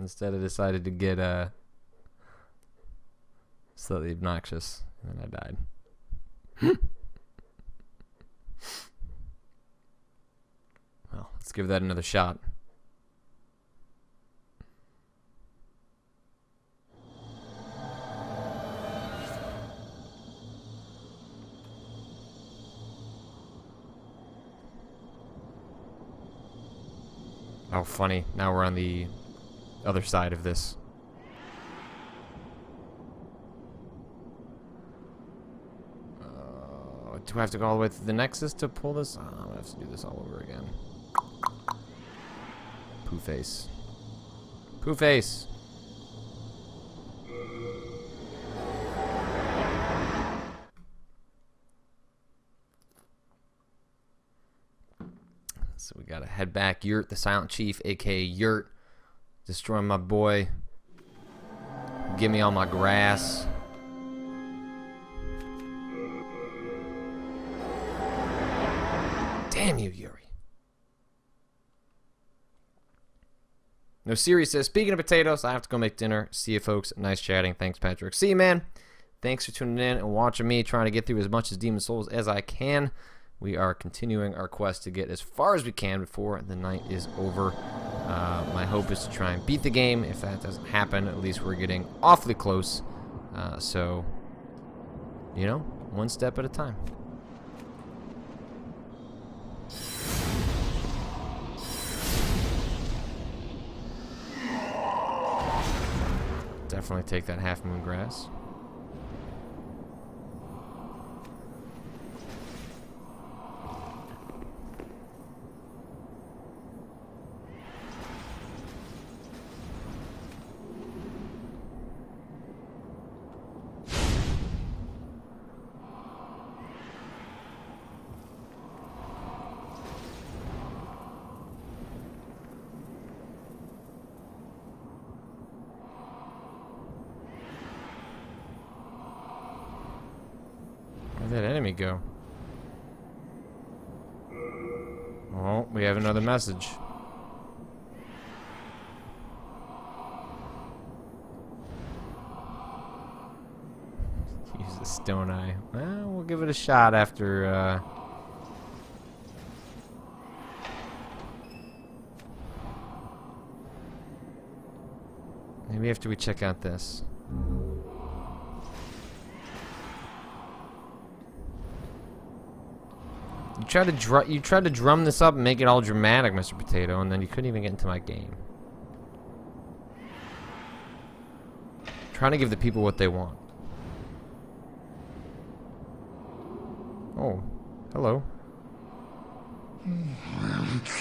Instead, I decided to get slightly obnoxious, and then I died. Well, let's give that another shot. Oh, funny. Now we're on the other side of this. Do I have to go all the way to the Nexus to pull this? Oh, I'm gonna have to do this all over again. Pooh face. Pooh face! So we gotta head back. Yurt, the Silent Chief, aka Yurt. Destroy my boy. Give me all my grass. Damn you, Yuri. No, Siri says, speaking of potatoes, I have to go make dinner. See you, folks. Nice chatting. Thanks, Patrick. See you, man. Thanks for tuning in and watching me trying to get through as much as Demon Souls as I can. We are continuing our quest to get as far as we can before the night is over. My hope is to try and beat the game. If that doesn't happen, at least we're getting awfully close. So, you know, one step at a time. Definitely take that half moon grass. Where'd that enemy go? Oh, we have another message. Use the stone eye. Well, we'll give it a shot after, maybe after we check out this. You tried to drum this up and make it all dramatic, Mr. Potato, and then you couldn't even get into my game. Trying to give the people what they want. Oh, hello.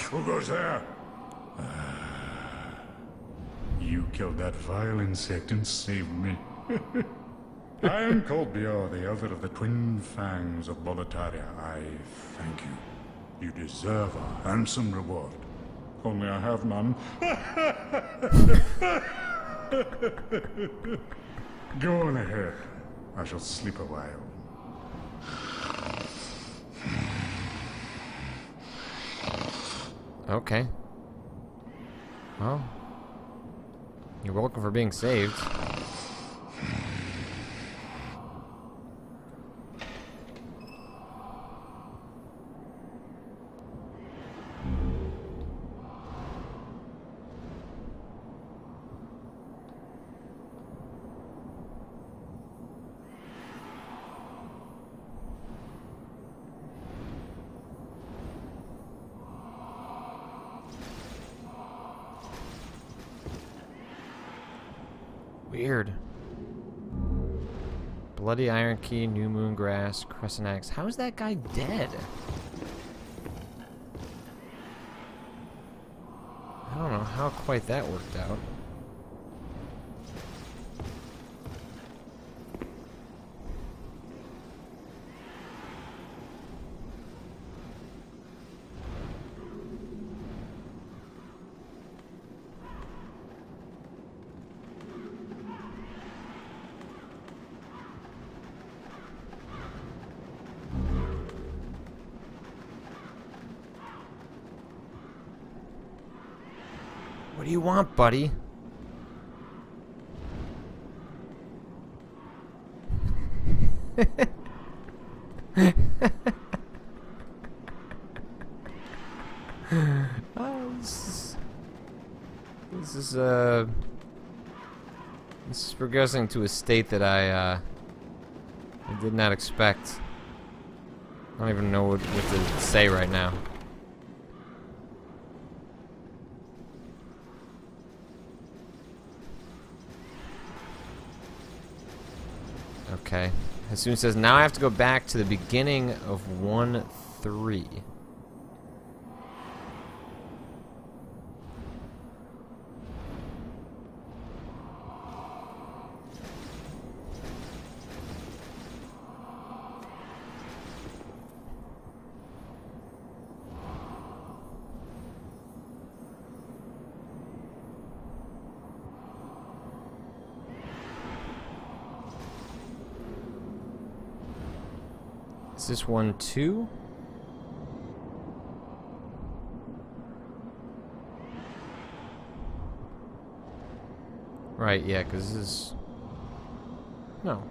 Who goes there? You killed that vile insect and saved me. I am called Bior, the elder of the twin fangs of Boletaria. I thank you. You deserve a handsome reward. Only I have none. Go on ahead. I shall sleep a while. Okay. Well, you're welcome for being saved. Weird. Bloody Iron Key, New Moon Grass, Crescent Axe. How is that guy dead? I don't know how quite that worked out. What do you want, buddy? This is progressing to a state that I did not expect. I don't even know what to say right now. Okay. As soon as it says, now I have to go back to the beginning of 1-3. Is this 1-2? Right, yeah, because this is... No.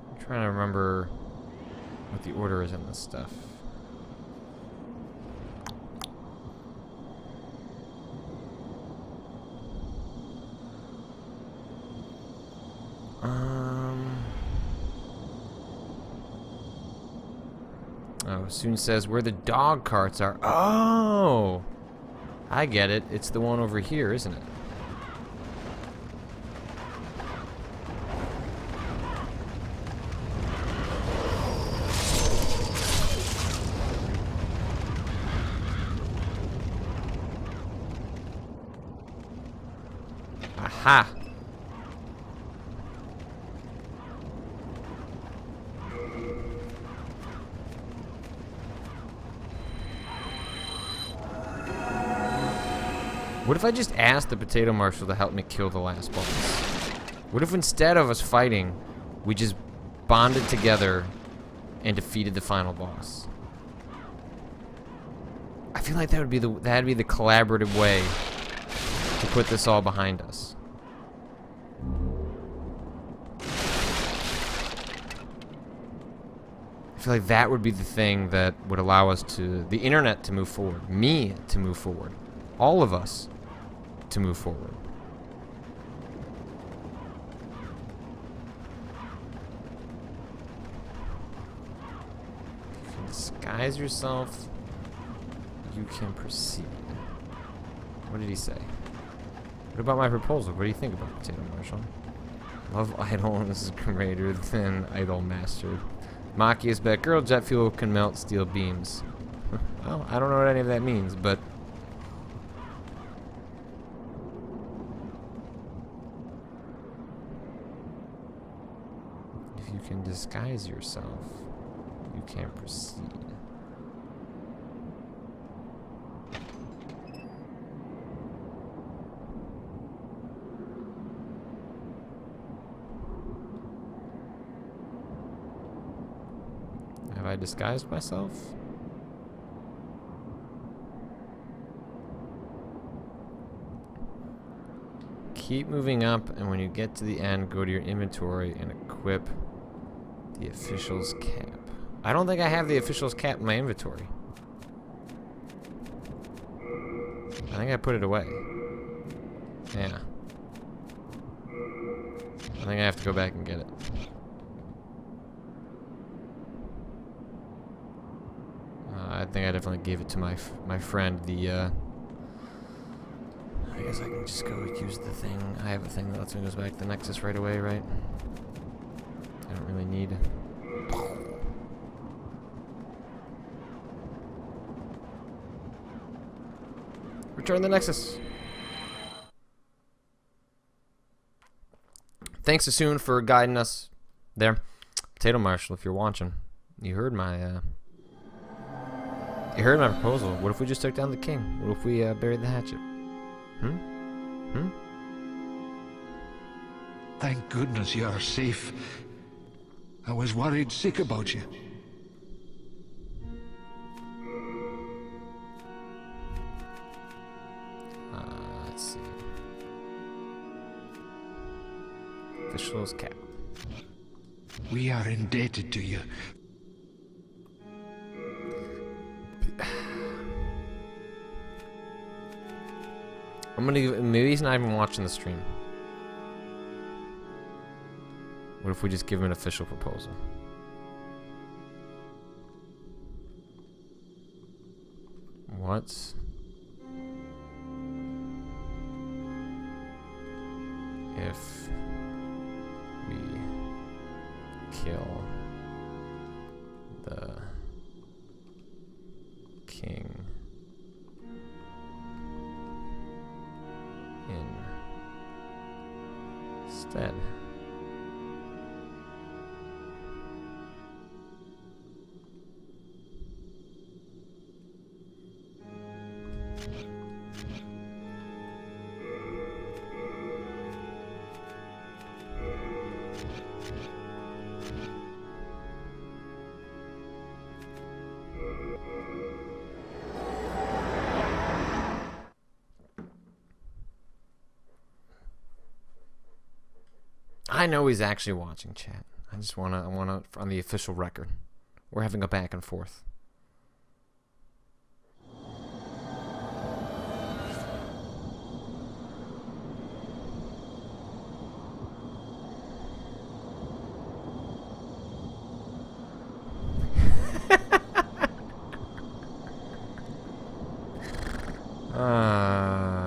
I'm trying to remember what the order is in this stuff. Oh, soon says where the dog carts are. Oh! I get it. It's the one over here, isn't it? Aha! What if I just asked the potato marshal to help me kill the last boss? What if instead of us fighting, we just bonded together and defeated the final boss? I feel like that'd be the collaborative way to put this all behind us. I feel like that would be the thing that would allow us to, the internet to move forward, me to move forward, all of us to move forward. If you disguise yourself, you can proceed. What did he say? What about my proposal? What do you think about Potato Marshal? Love Idol is greater than Idol Master. Maki is back. Girl, jet fuel can melt steel beams. Well, I don't know what any of that means, but... if you can disguise yourself, you can proceed. Have I disguised myself? Keep moving up, and when you get to the end, go to your inventory and equip the official's cap. I don't think I have the official's cap in my inventory. I think I put it away. Yeah. I think I have to go back and get it. I think I definitely gave it to my friend, the, I guess I can just go use the thing. I have a thing that lets me go back to the Nexus right away, right? I don't really need... Return the Nexus! Thanks to Soon for guiding us there. Potato Marshal, if you're watching, you heard my, you heard my proposal. What if we just took down the king? What if we buried the hatchet? Thank goodness you're safe. I was worried sick about you. Let's see. Official's cap. We are indebted to you. Maybe he's not even watching the stream. What if we just give him an official proposal? What if we kill the king instead? I know he's actually watching, chat. I wanna on the official record. We're having a back and forth.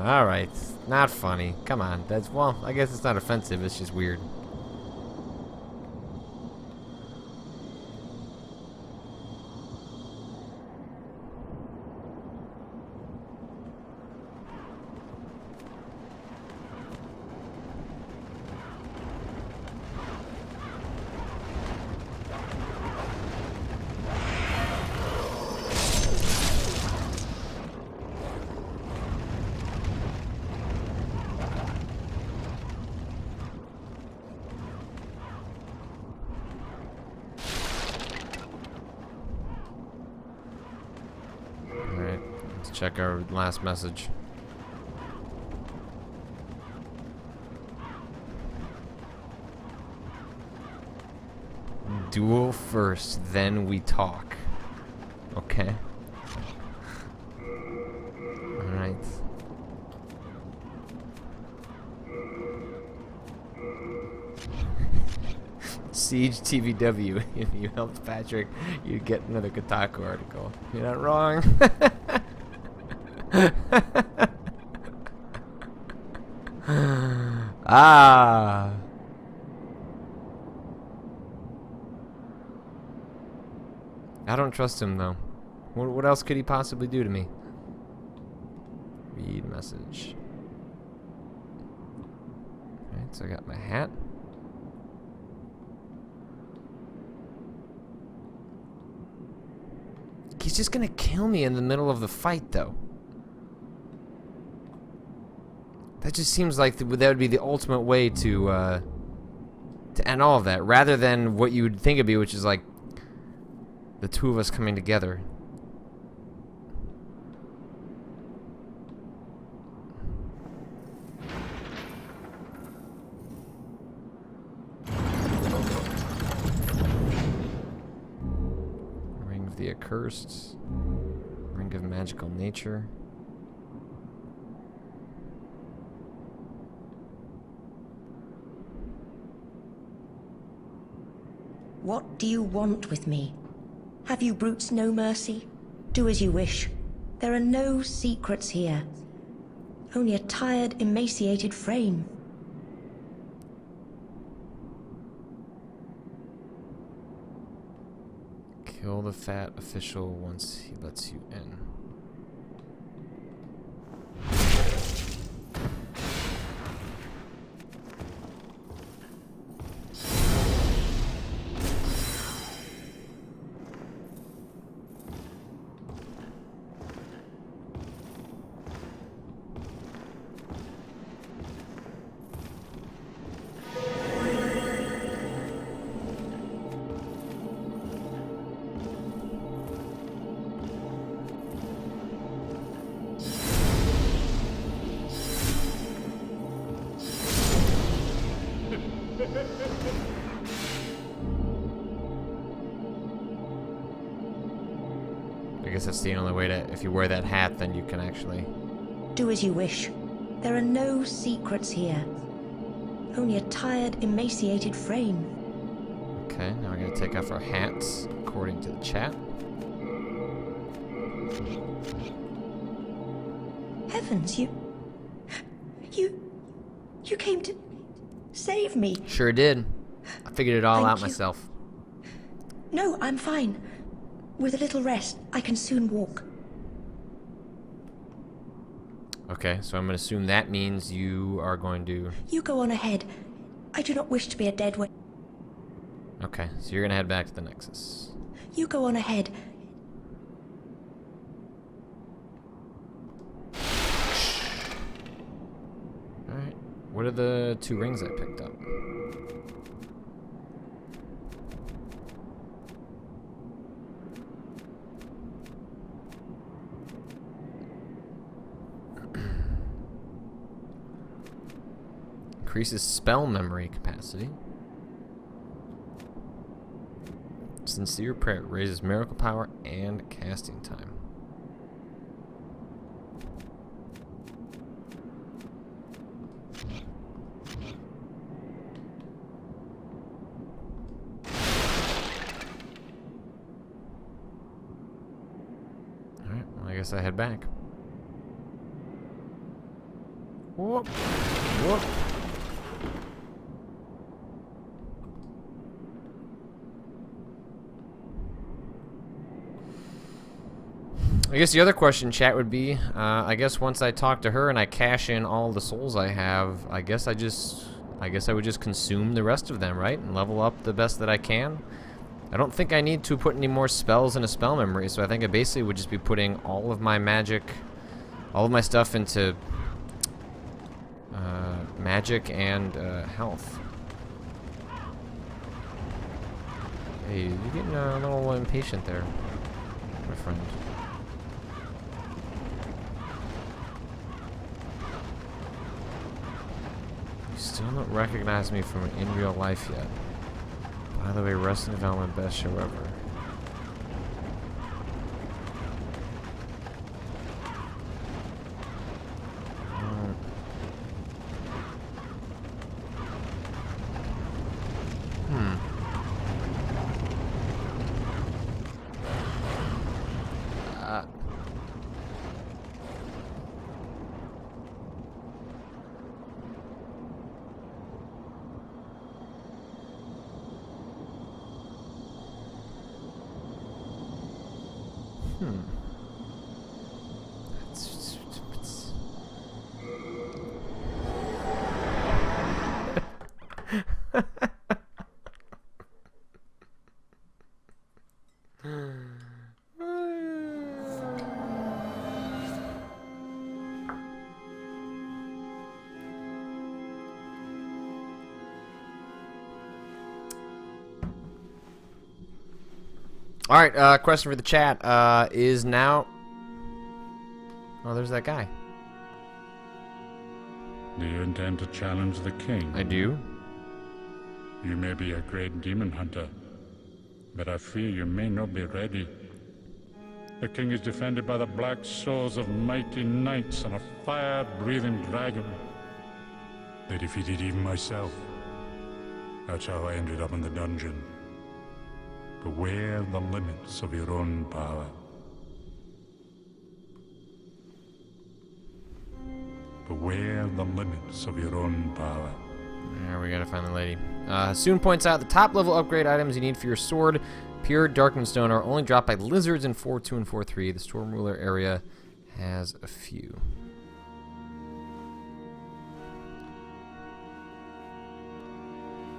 All right. Not funny. Come on. Well, I guess it's not offensive. It's just weird. Check our last message. Duel first, then we talk. Okay. Alright. Siege TVW. If you helped Patrick, you'd get another Kotaku article. You're not wrong. Ah. I don't trust him though. What else could he possibly do to me? Read message. Alright, so I got my hat. He's just gonna kill me in the middle of the fight though. That just seems like that would be the ultimate way to end all of that, rather than what you would think it'd be, which is like the two of us coming together. Ring of the Accursed, Ring of Magical Nature. What do you want with me? Have you brutes no mercy? Do as you wish. There are no secrets here. Only a tired, emaciated frame. Kill the fat official once he lets you in. guess that's the only way to... If you wear that hat, then you can actually... Do as you wish. There are no secrets here. Only a tired, emaciated frame. Okay, now we're gonna take off our hats, according to the chat. Heavens, you came to save me. Sure did. I figured it all Thank out you. myself. No, I'm fine. With a little rest, I can soon walk. Okay, so I'm gonna assume that means you are going to... You go on ahead. I do not wish to be a dead weight. Okay, so you're gonna head back to the Nexus. You go on ahead. Alright, what are the 2 rings I picked up? Increases spell memory capacity. Sincere prayer raises miracle power and casting time. Alright, well, I guess I head back. Whoop. Whoop. I guess the other question, chat, would be, I guess once I talk to her and I cash in all the souls I have, I guess I would just consume the rest of them, right? And level up the best that I can. I don't think I need to put any more spells in a spell memory, so I think I basically would just be putting all of my magic, all of my stuff into magic and health. Hey, you're getting a little impatient there, my friend. You still don't recognize me from in real life yet. By the way, Wrestling Development, best show ever. Alright, question for the chat. Is now... Oh, there's that guy. Do you intend to challenge the king? I do. You may be a great demon hunter, but I fear you may not be ready. The king is defended by the black souls of mighty knights and a fire-breathing dragon. They defeated even myself. That's how I ended up in the dungeon. Beware the limits of your own power. Beware the limits of your own power. There, we gotta find the lady. Soon points out the top level upgrade items you need for your sword, pure Darkmoon Stone, are only dropped by lizards in 4.2 and 4.3. The Storm Ruler area has a few.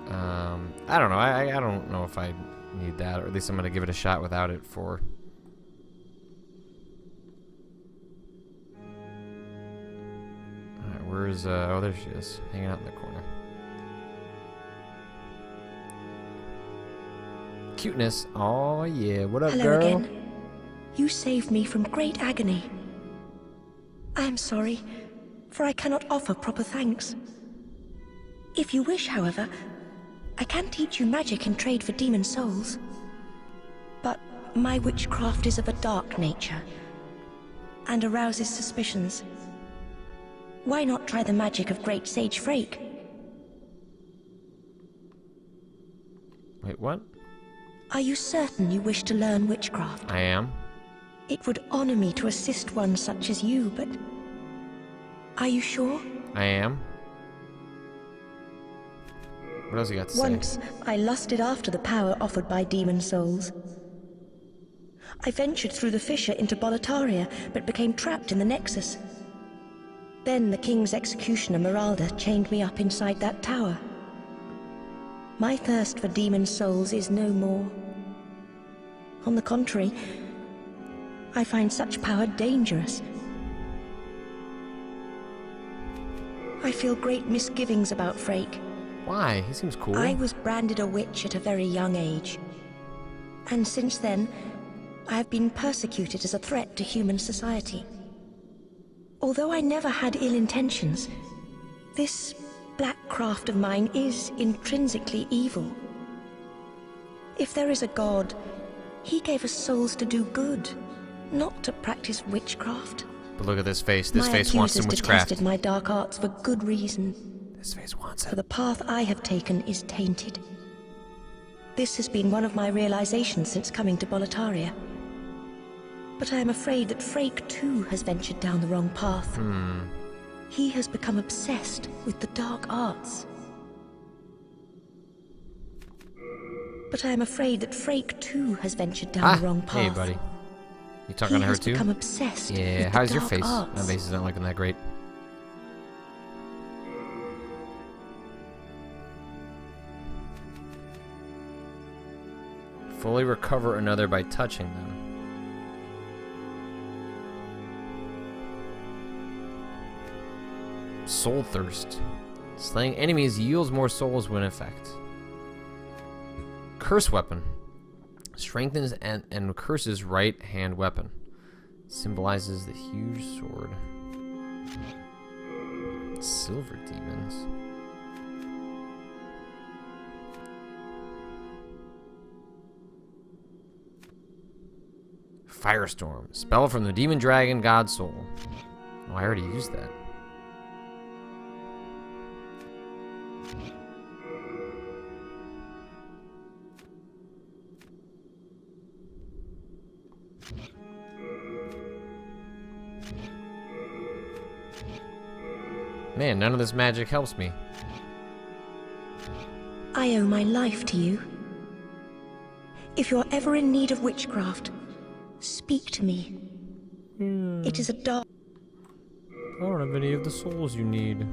I don't know. I don't know if I need that, or at least I'm gonna give it a shot without it for... Alright, where's, oh, there she is, hanging out in the corner. Cuteness. Oh, yeah. What up, Hello girl? again. You saved me from great agony. I am sorry, for I cannot offer proper thanks. If you wish, however, I can teach you magic in trade for demon souls. But My witchcraft is of a dark nature and arouses suspicions. Why not try the magic of Great Sage Frake? Wait, what? Are you certain you wish to learn witchcraft? I am. It would honor me to assist one such as you, but... Are you sure? I am. What else you got to say? Once, I lusted after the power offered by demon souls. I ventured through the fissure into Boletaria, but became trapped in the Nexus. Then the King's executioner Meralda chained me up inside that tower. My thirst for demon souls is no more. On the contrary, I find such power dangerous. I feel great misgivings about Frake. Why? He seems cool. I was branded a witch at a very young age. And since then, I have been persecuted as a threat to human society. Although I never had ill intentions, this black craft of mine is intrinsically evil. If there is a god, he gave us souls to do good, not to practice witchcraft. But look at this face. This My face wants some accusers witchcraft. detested my dark arts for good reason. This face wants For it. the path I have taken is tainted. This has been one of my realizations since coming to Boletaria. But I am afraid that Frake too has ventured down the wrong path. He has become obsessed with the dark arts. But I am afraid that Frake too has ventured down the wrong path. Hey, buddy. You talking to her too? He has become obsessed Yeah, with how's the your dark face? arts. My face is not looking that great. Fully recover another by touching them. Soul Thirst. Slaying enemies yields more souls when effect. Curse Weapon. Strengthens and curses right hand weapon. Symbolizes the huge sword. Silver demons. Firestorm. Spell from the demon dragon god soul. Oh, I already used that. Man, none of this magic helps me. I owe my life to you. If you're ever in need of witchcraft, speak to me. It is a dark... I don't have any of the souls you need.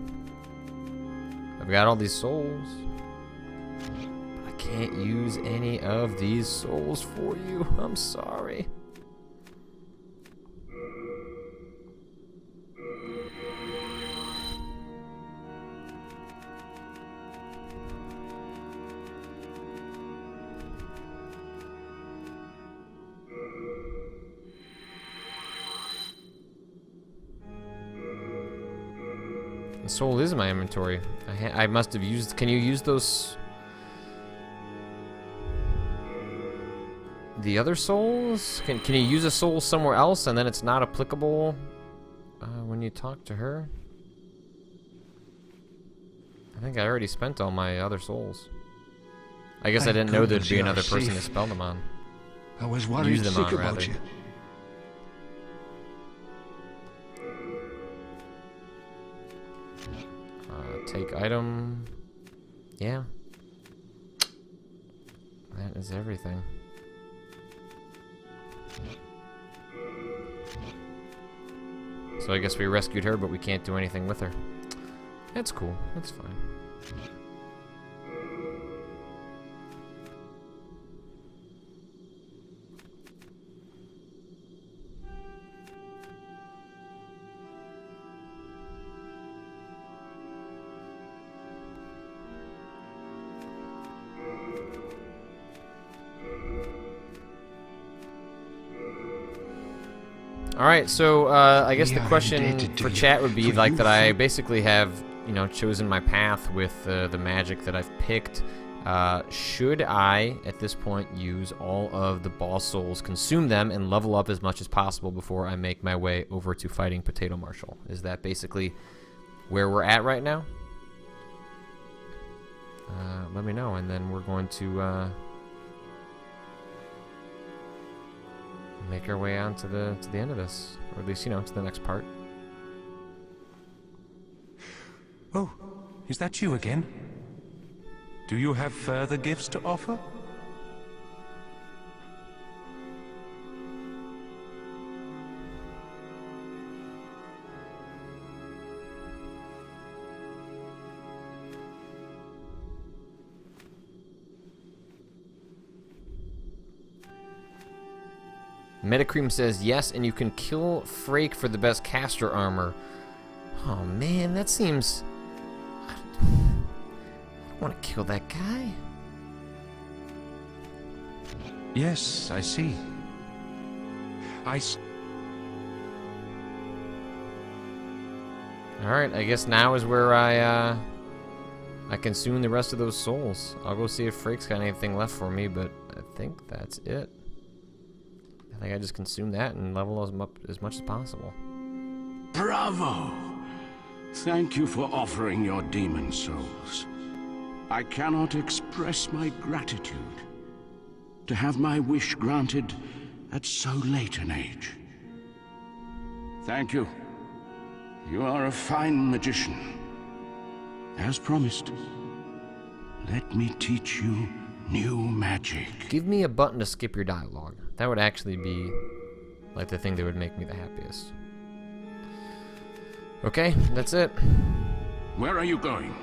I've got all these souls. But I can't use any of these souls for you. I'm sorry. The soul is in my inventory. I must have used... Can you use those... The other souls? Can you use a soul somewhere else and then it's not applicable when you talk to her? I think I already spent all my other souls. I guess I didn't know there'd be another person to spell them on. I was worried Use them sick on, about rather. you. Take item. Yeah. That is everything. So I guess we rescued her, but we can't do anything with her. That's cool. That's fine. Alright, so I guess the question for chat would be like that I basically have, you know, chosen my path with the magic that I've picked, Should I, at this point, use all of the boss souls, consume them, and level up as much as possible before I make my way over to fighting Potato Marshal? Is that basically where we're at right now? Let me know, and then we're going to make our way on to the end of this, or at least, you know, to the next part. Oh, is that you again? Do you have further gifts to offer? Metacream says yes, and you can kill Frake for the best caster armor. Oh man, that seems... I don't want to kill that guy. Yes, I see. Alright, I guess now is where I consume the rest of those souls. I'll go see if Frake's got anything left for me, but I think that's it. I think I just consume that and level them up as much as possible. Bravo! Thank you for offering your demon souls. I cannot express my gratitude to have my wish granted at so late an age. Thank you. You are a fine magician. As promised, let me teach you new magic. Give me a button to skip your dialogue. That would actually be like the thing that would make me the happiest. Okay, that's it. Where are you going?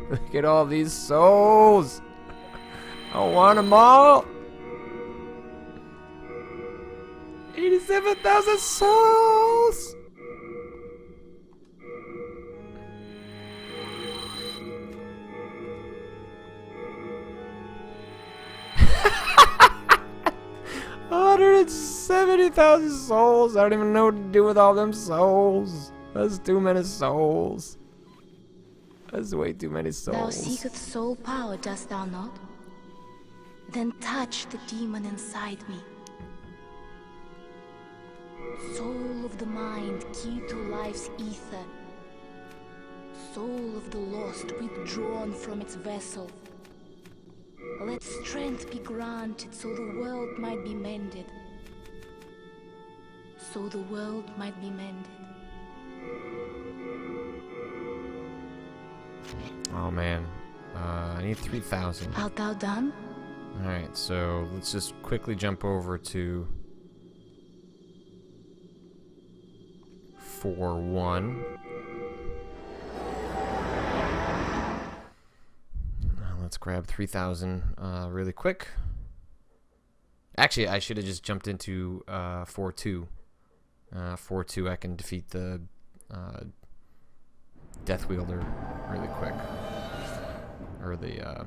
Look at all these souls. I want them all. 87,000 souls. $170,000 souls. I don't even know what to do with all them souls. That's too many souls. That's way too many souls. Thou seekest soul power, dost thou not? Then touch the demon inside me. Soul of the mind, key to life's ether. Soul of the lost, withdrawn from its vessel. Let strength be granted so the world might be mended. So the world might be mended. Oh man, I need 3,000. Art thou done? Alright, so let's just quickly jump over to 4-1. Let's grab 3,000 really quick. Actually, I should have just jumped into 4-2. 4-2, I can defeat the Death Wielder really quick. Or the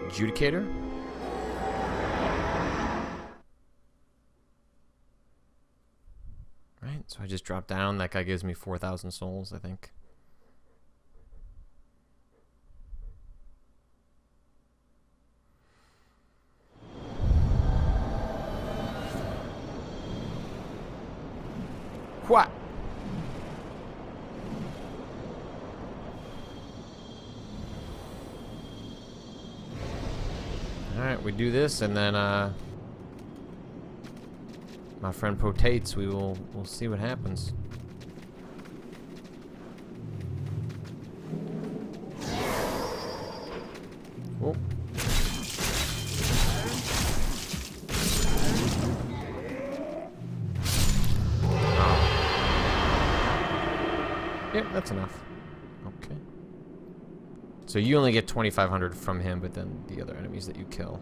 Adjudicator. Right, so I just drop down. That guy gives me 4,000 souls, I think. What? Alright, we do this, and then my friend Potates, we'll see what happens. Yep, that's enough. Okay. So you only get 2,500 from him, but then the other enemies that you kill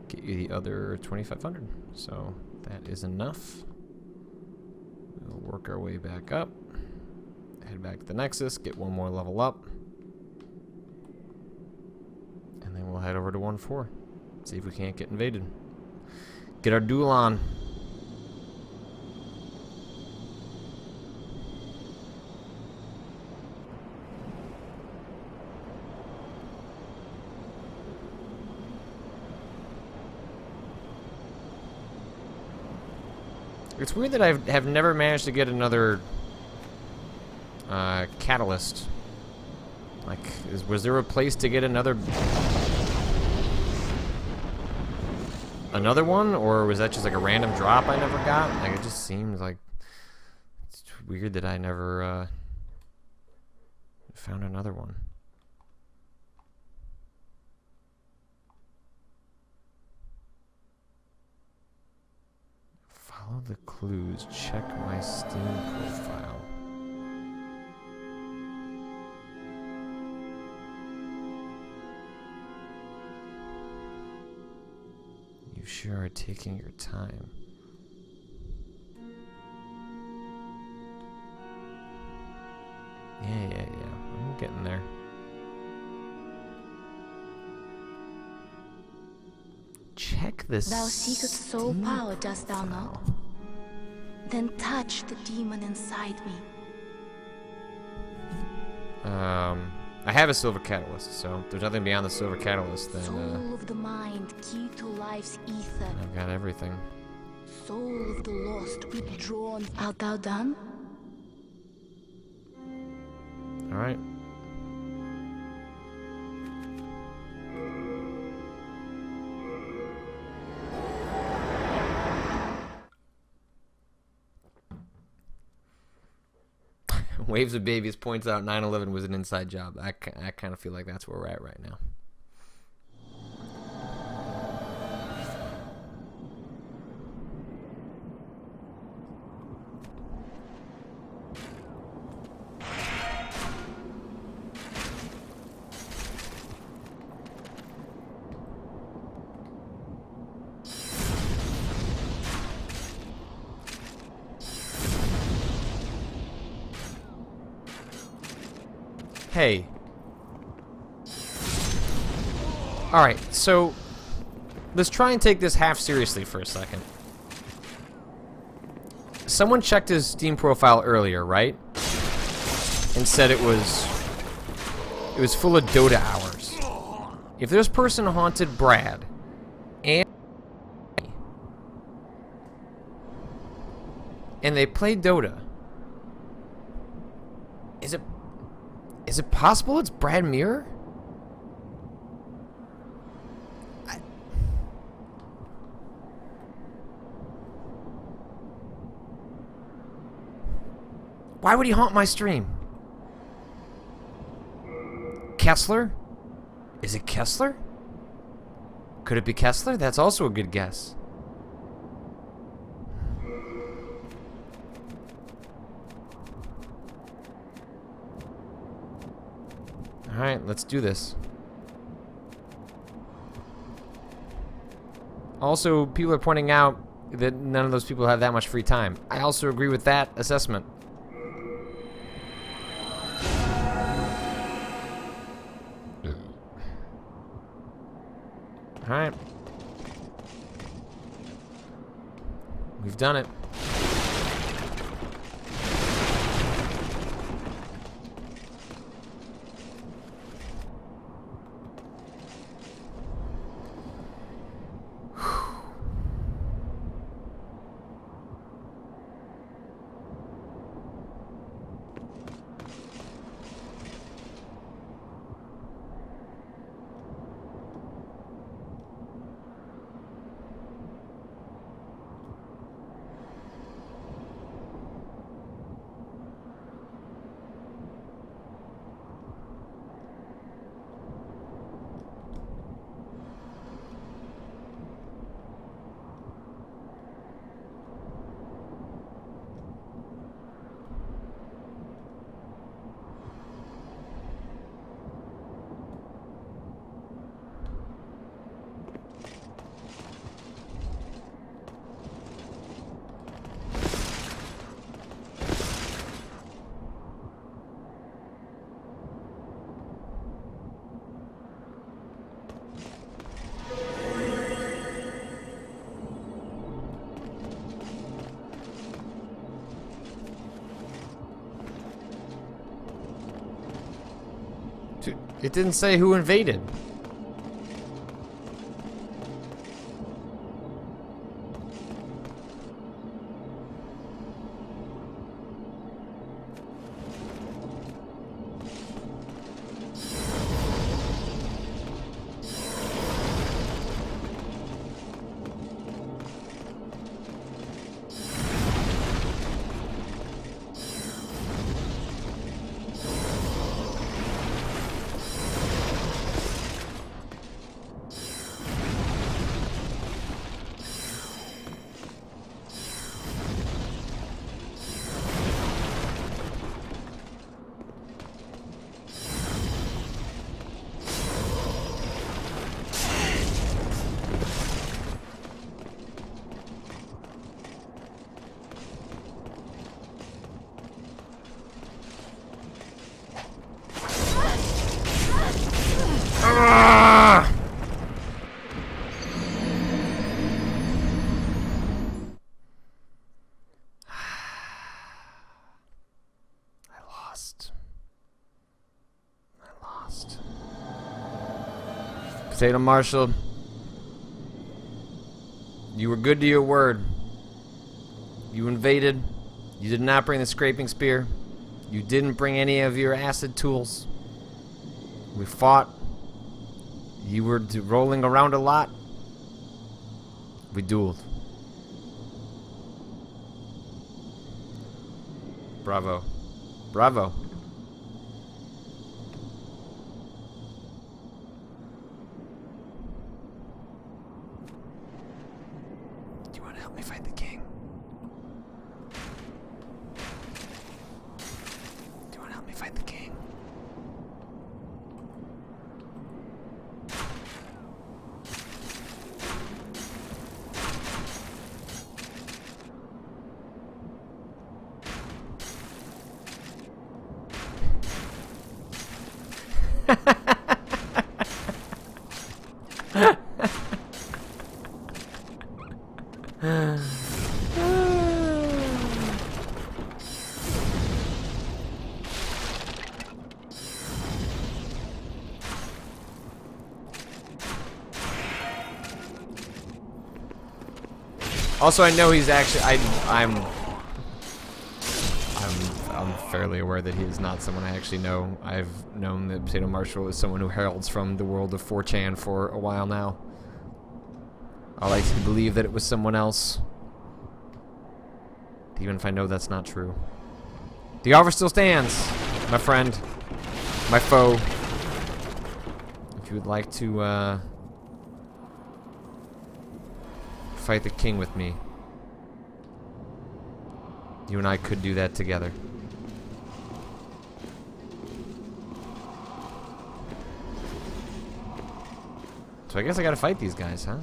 get you the other 2,500. So that is enough. We'll work our way back up. Head back to the Nexus, get one more level up. And then we'll head over to 1-4. See if we can't get invaded. Get our duel on. It's weird that I have never managed to get another catalyst. Like, was there a place to get another one, or was that just like a random drop I never got? Like, it just seems like it's weird that I never found another one. Follow the clues. Check my Steam profile. You sure are taking your time. Yeah. I'm getting there. Check this. Thou seekest soul power, dost thou not? Then touch the demon inside me. I have a silver catalyst, so if there's nothing beyond the silver catalyst, then Soul of the mind, key to life's ether. I've got everything. Soul of the lost, withdrawn. Art thou done? All right. Waves of Babies points out 9/11 was an inside job. I kind of feel like that's where we're at right now. Hey. Alright, so let's try and take this half seriously for a second. Someone checked his Steam profile earlier, right? And said it was full of Dota hours. If this person haunted Brad and they played Dota, is it possible it's Brad Mirror? Why would he haunt my stream? Kessler? Is it Kessler? Could it be Kessler? That's also a good guess. Alright, let's do this. Also, people are pointing out that none of those people have that much free time. I also agree with that assessment. Alright. We've done it. It didn't say who invaded. Potato Marshal, you were good to your word. You invaded. You did not bring the scraping spear. You didn't bring any of your acid tools. We fought. You were rolling around a lot. We dueled. Bravo. Bravo. Do you want to help me fight the king? Do you want to help me fight the king? Also, I know he's actually. I'm fairly aware that he is not someone I actually know. I've known that Potato Marshal is someone who heralds from the world of 4chan for a while now. I like to believe that it was someone else, even if I know that's not true. The offer still stands, my friend, my foe. If you would like to fight the king with me, you and I could do that together. So I guess I gotta fight these guys, huh?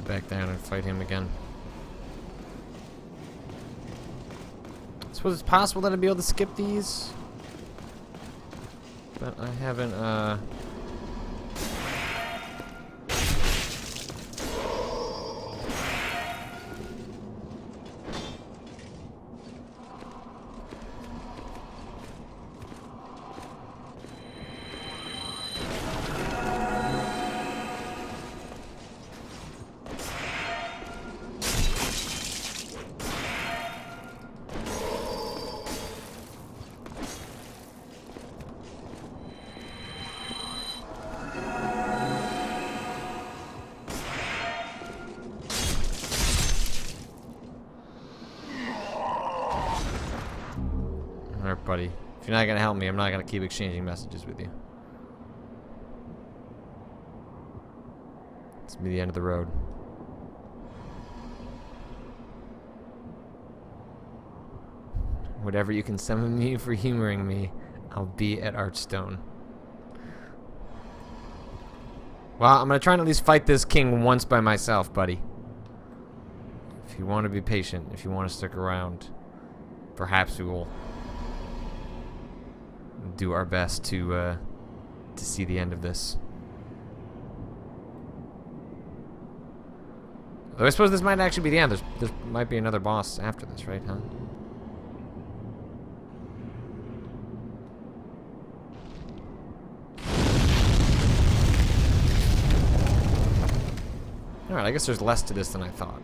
Back down and fight him again. I suppose it's possible that I'd be able to skip these, but I haven't, If you're not gonna help me, I'm not gonna keep exchanging messages with you. It's gonna be the end of the road. Whatever you can summon me for humoring me, I'll be at Archstone. Well, I'm gonna try and at least fight this king once by myself, buddy. If you want to be patient, if you want to stick around, perhaps we will do our best to see the end of this. Though I suppose this might actually be the end. There might be another boss after this, right, huh? Alright, I guess there's less to this than I thought.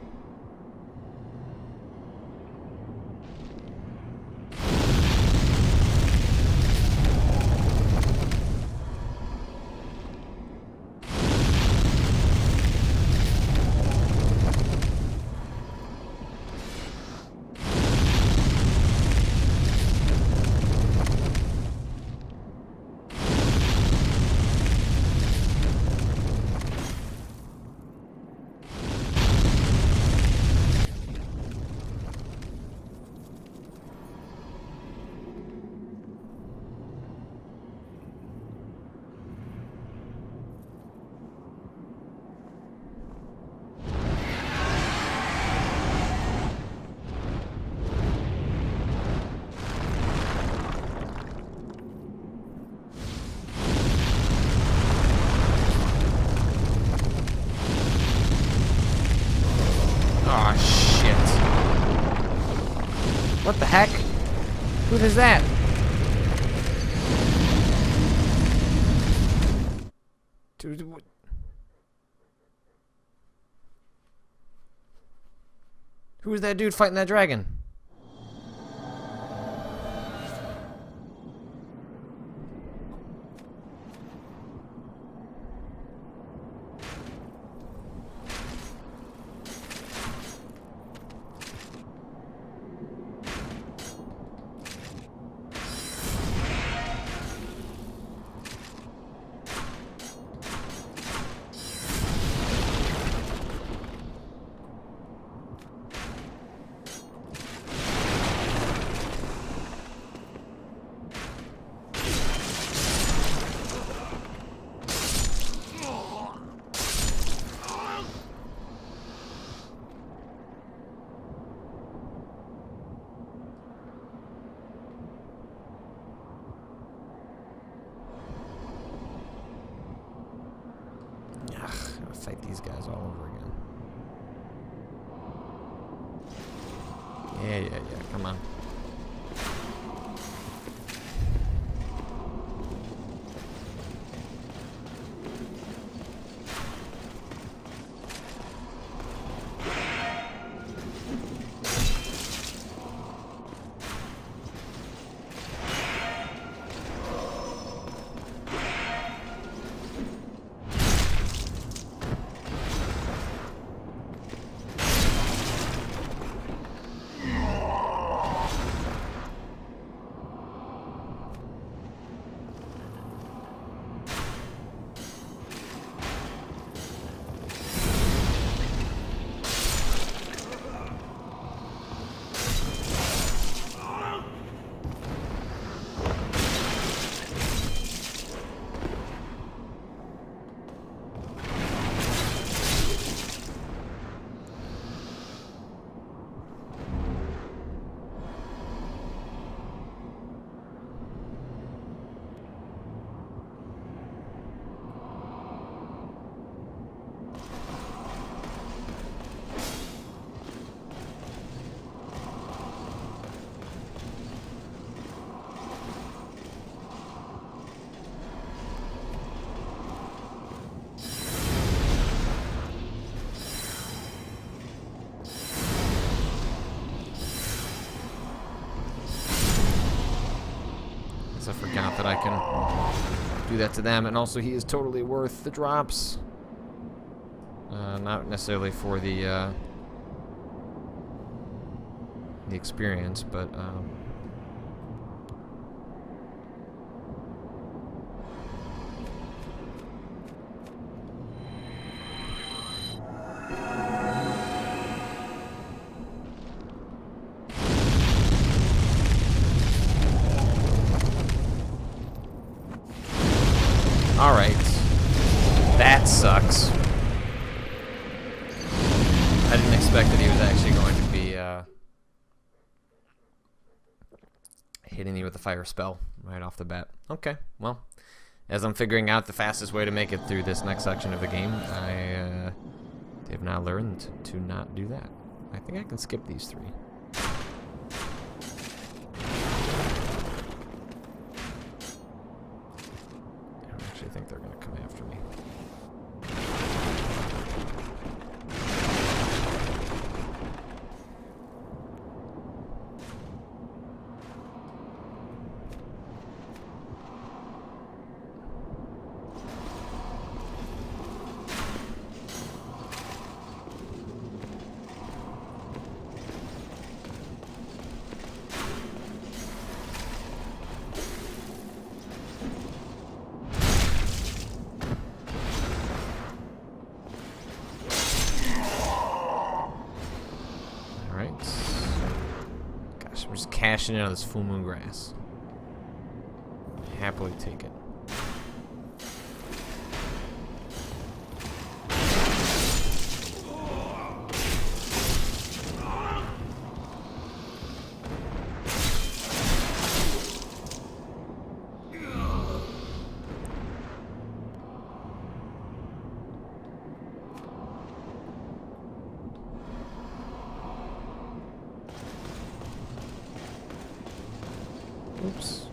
Oh, shit. What the heck? Who does that? Dude, what? Who is that dude fighting that dragon? Fight these guys all over again. Yeah, come on. I forgot that I can do that to them, and also he is totally worth the drops. Not necessarily for the experience, but Alright. That sucks. I didn't expect that he was actually going to be hitting you with a fire spell right off the bat. Okay, well, as I'm figuring out the fastest way to make it through this next section of the game, I have now learned to not do that. I think I can skip these 3. I don't actually think they're going to come after me. Gosh, we're just cashing in on this full moon grass. Happily take it. Oops.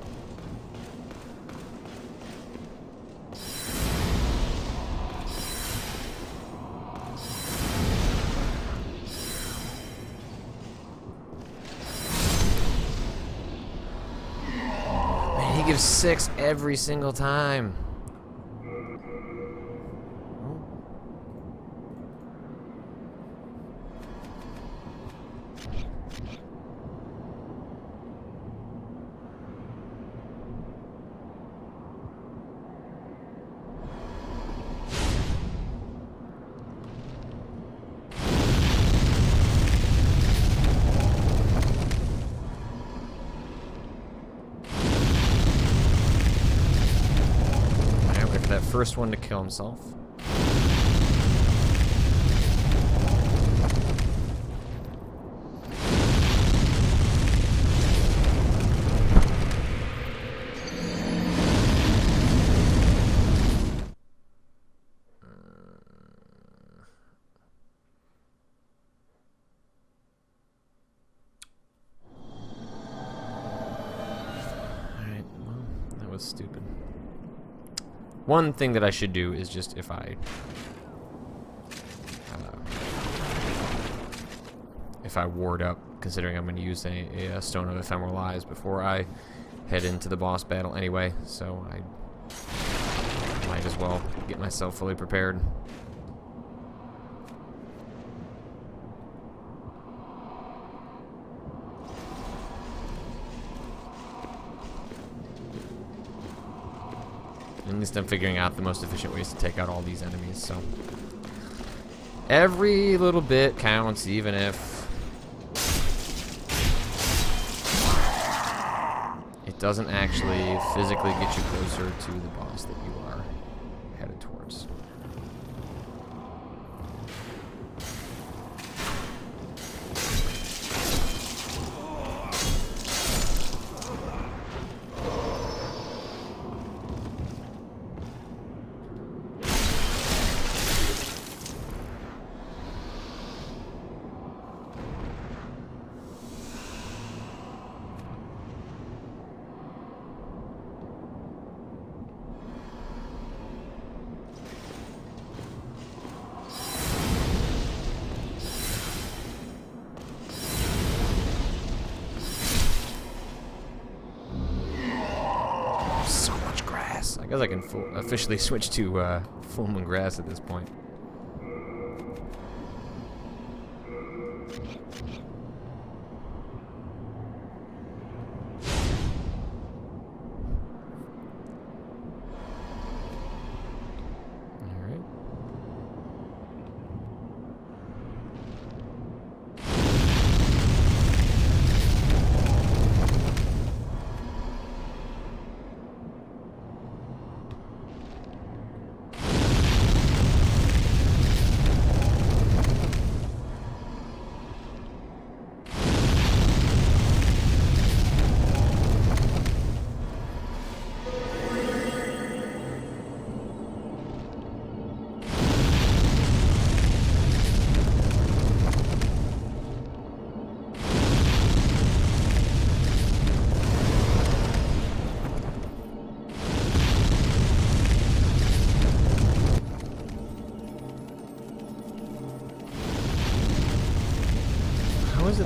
Man, he gives 6 every single time. That first one to kill himself. Alright, well, that was stupid. One thing that I should do is just if I ward up, considering I'm going to use a Stone of Ephemeral Eyes before I head into the boss battle anyway, so I might as well get myself fully prepared. At least I'm figuring out the most efficient ways to take out all these enemies, so every little bit counts, even if it doesn't actually physically get you closer to the boss that you are headed towards. I guess I can officially switch to full moon grass at this point.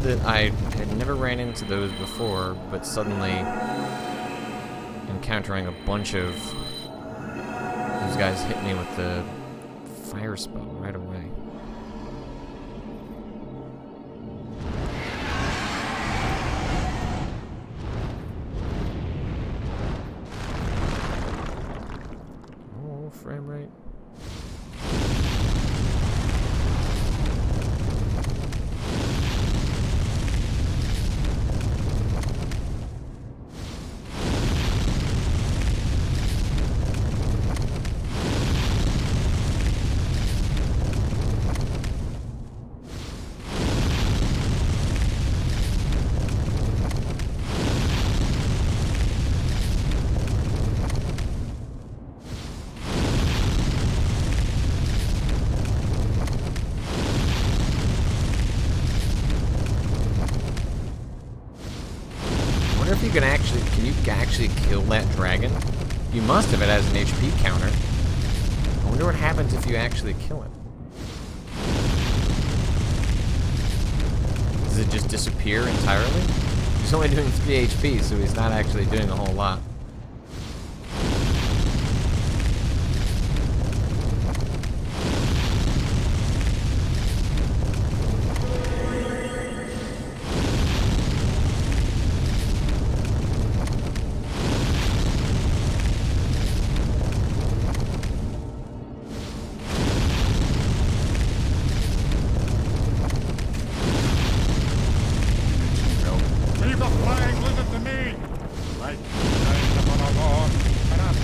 that I had never ran into those before, but suddenly encountering a bunch of those guys hit me with the fire spell right away. Oh, frame rate. If you can actually kill that dragon? You must if it has an HP counter. I wonder what happens if you actually kill it. Does it just disappear entirely? He's only doing 3 HP, so he's not actually doing a whole lot. Leave the flying lizard to me! Light shines upon our lawn, and I'm...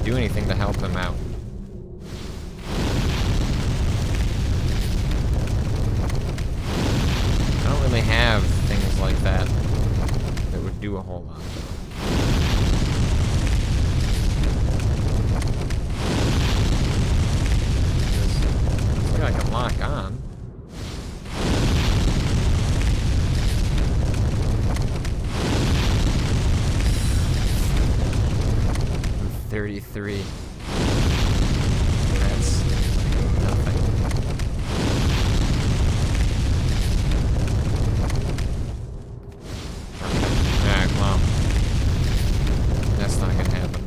Do anything to help him out. I don't really have things like that that would do a whole lot. This looks like I can lock on. I'm 33. That's nothing. Okay. Alright, well. That's not gonna happen.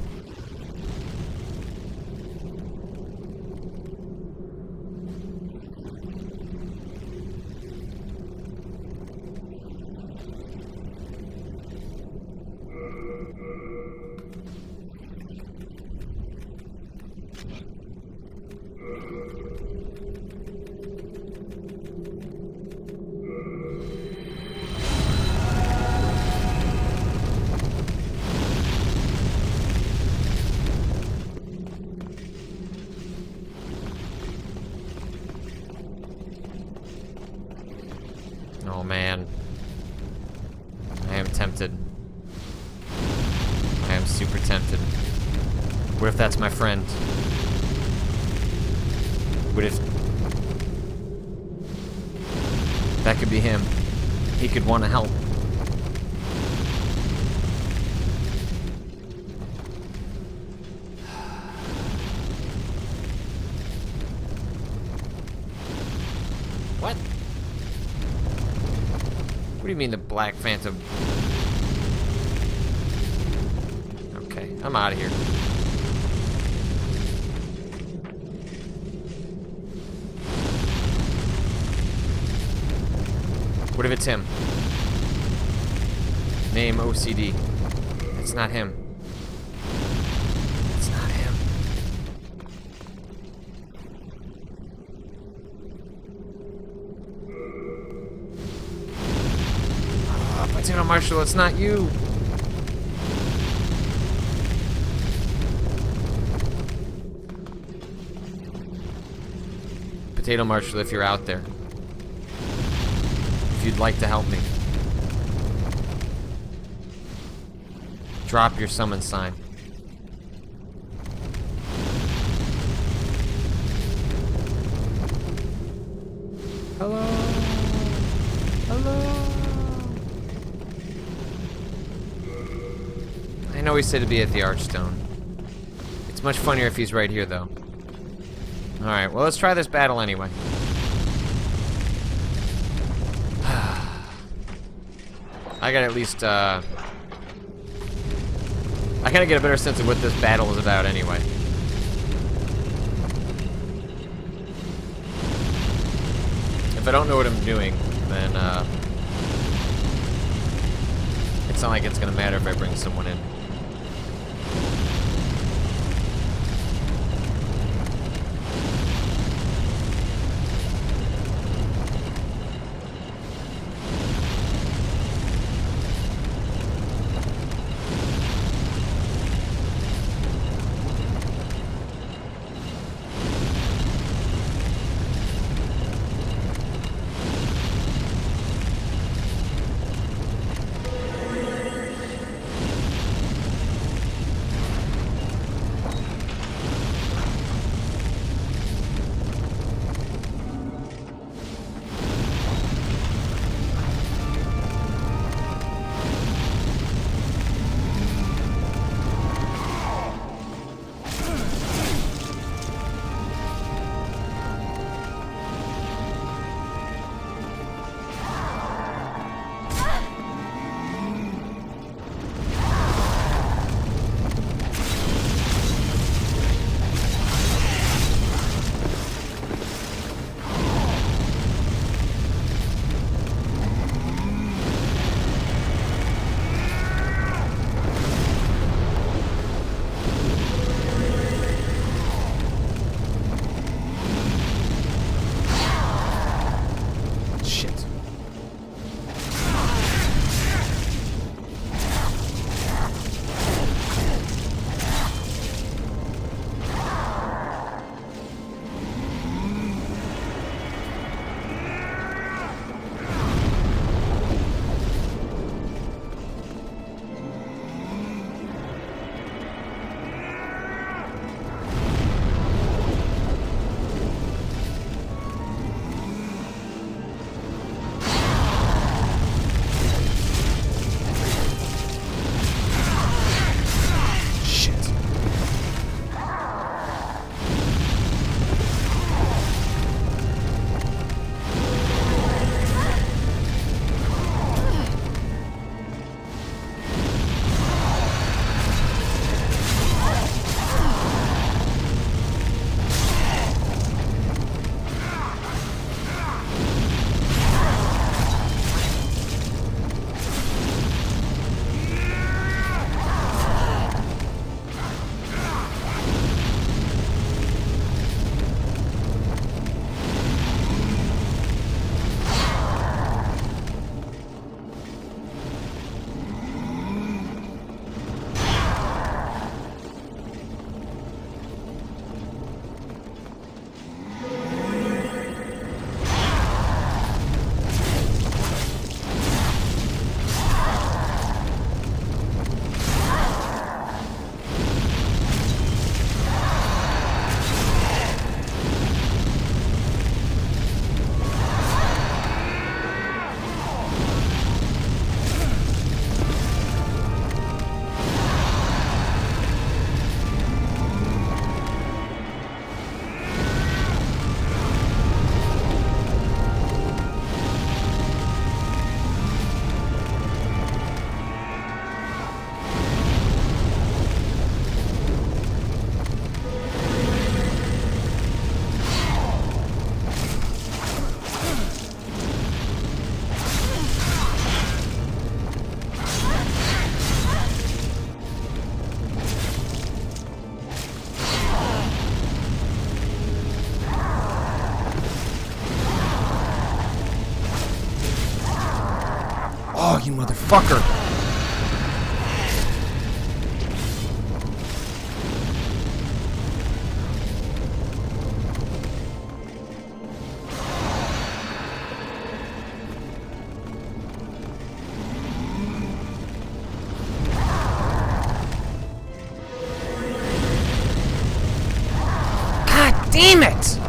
Oh man. I am tempted. I am super tempted. What if that's my friend? What if that could be him? He could want to help. What? What do you mean the Black Phantom? Okay, I'm out of here. What if it's him? Name OCD. It's not him. It's not him. Marshall, it's not you. Potato Marshall, if you're out there. If you'd like to help me. Drop your summon sign. Hello? Hello? I know he said to be at the Archstone. It's much funnier if he's right here, though. Alright, well, let's try this battle anyway. I gotta at least, I gotta get a better sense of what this battle is about anyway. If I don't know what I'm doing, then, it's not like it's gonna matter if I bring someone in. Oh, you motherfucker! damn it!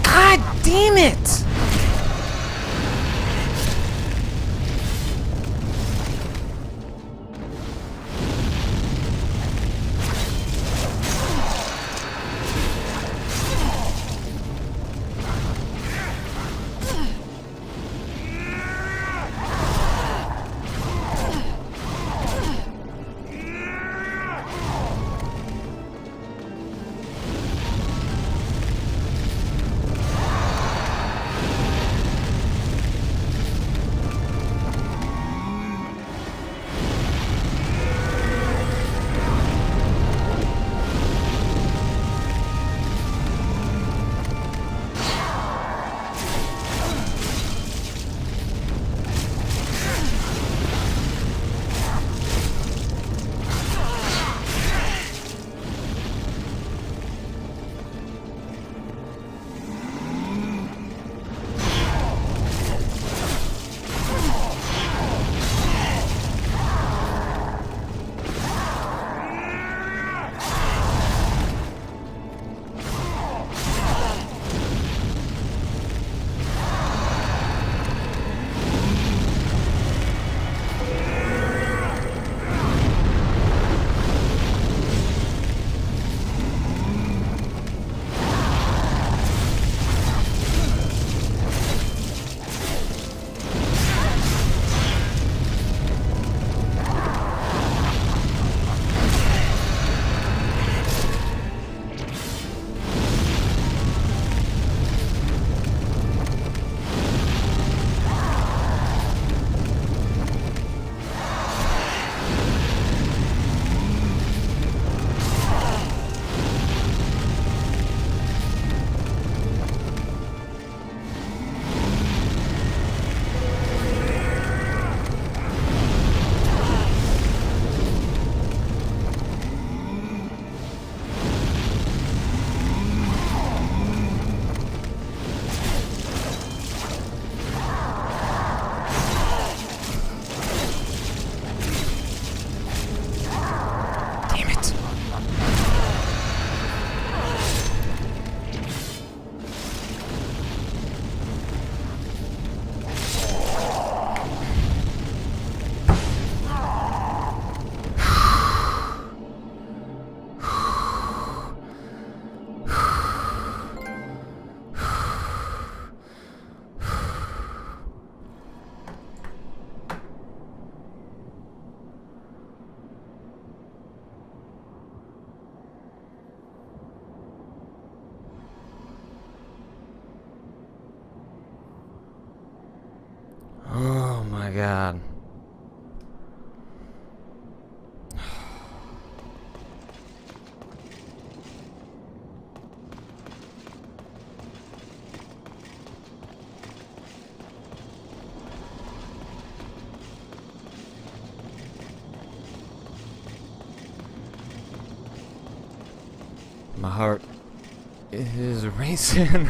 God damn it! Oh my god. My heart is racing.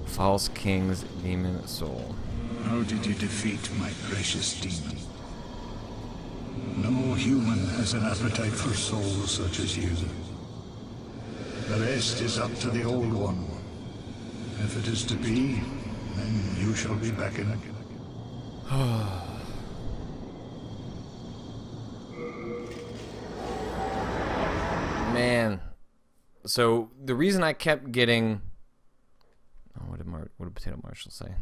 False King's Demon Soul. How did you defeat my precious demon? No human has an appetite for souls such as you. The rest is up to the Old One. If it is to be, then you shall be beckoned. Man. So the reason I kept getting... Oh, what did Potato Marshall say?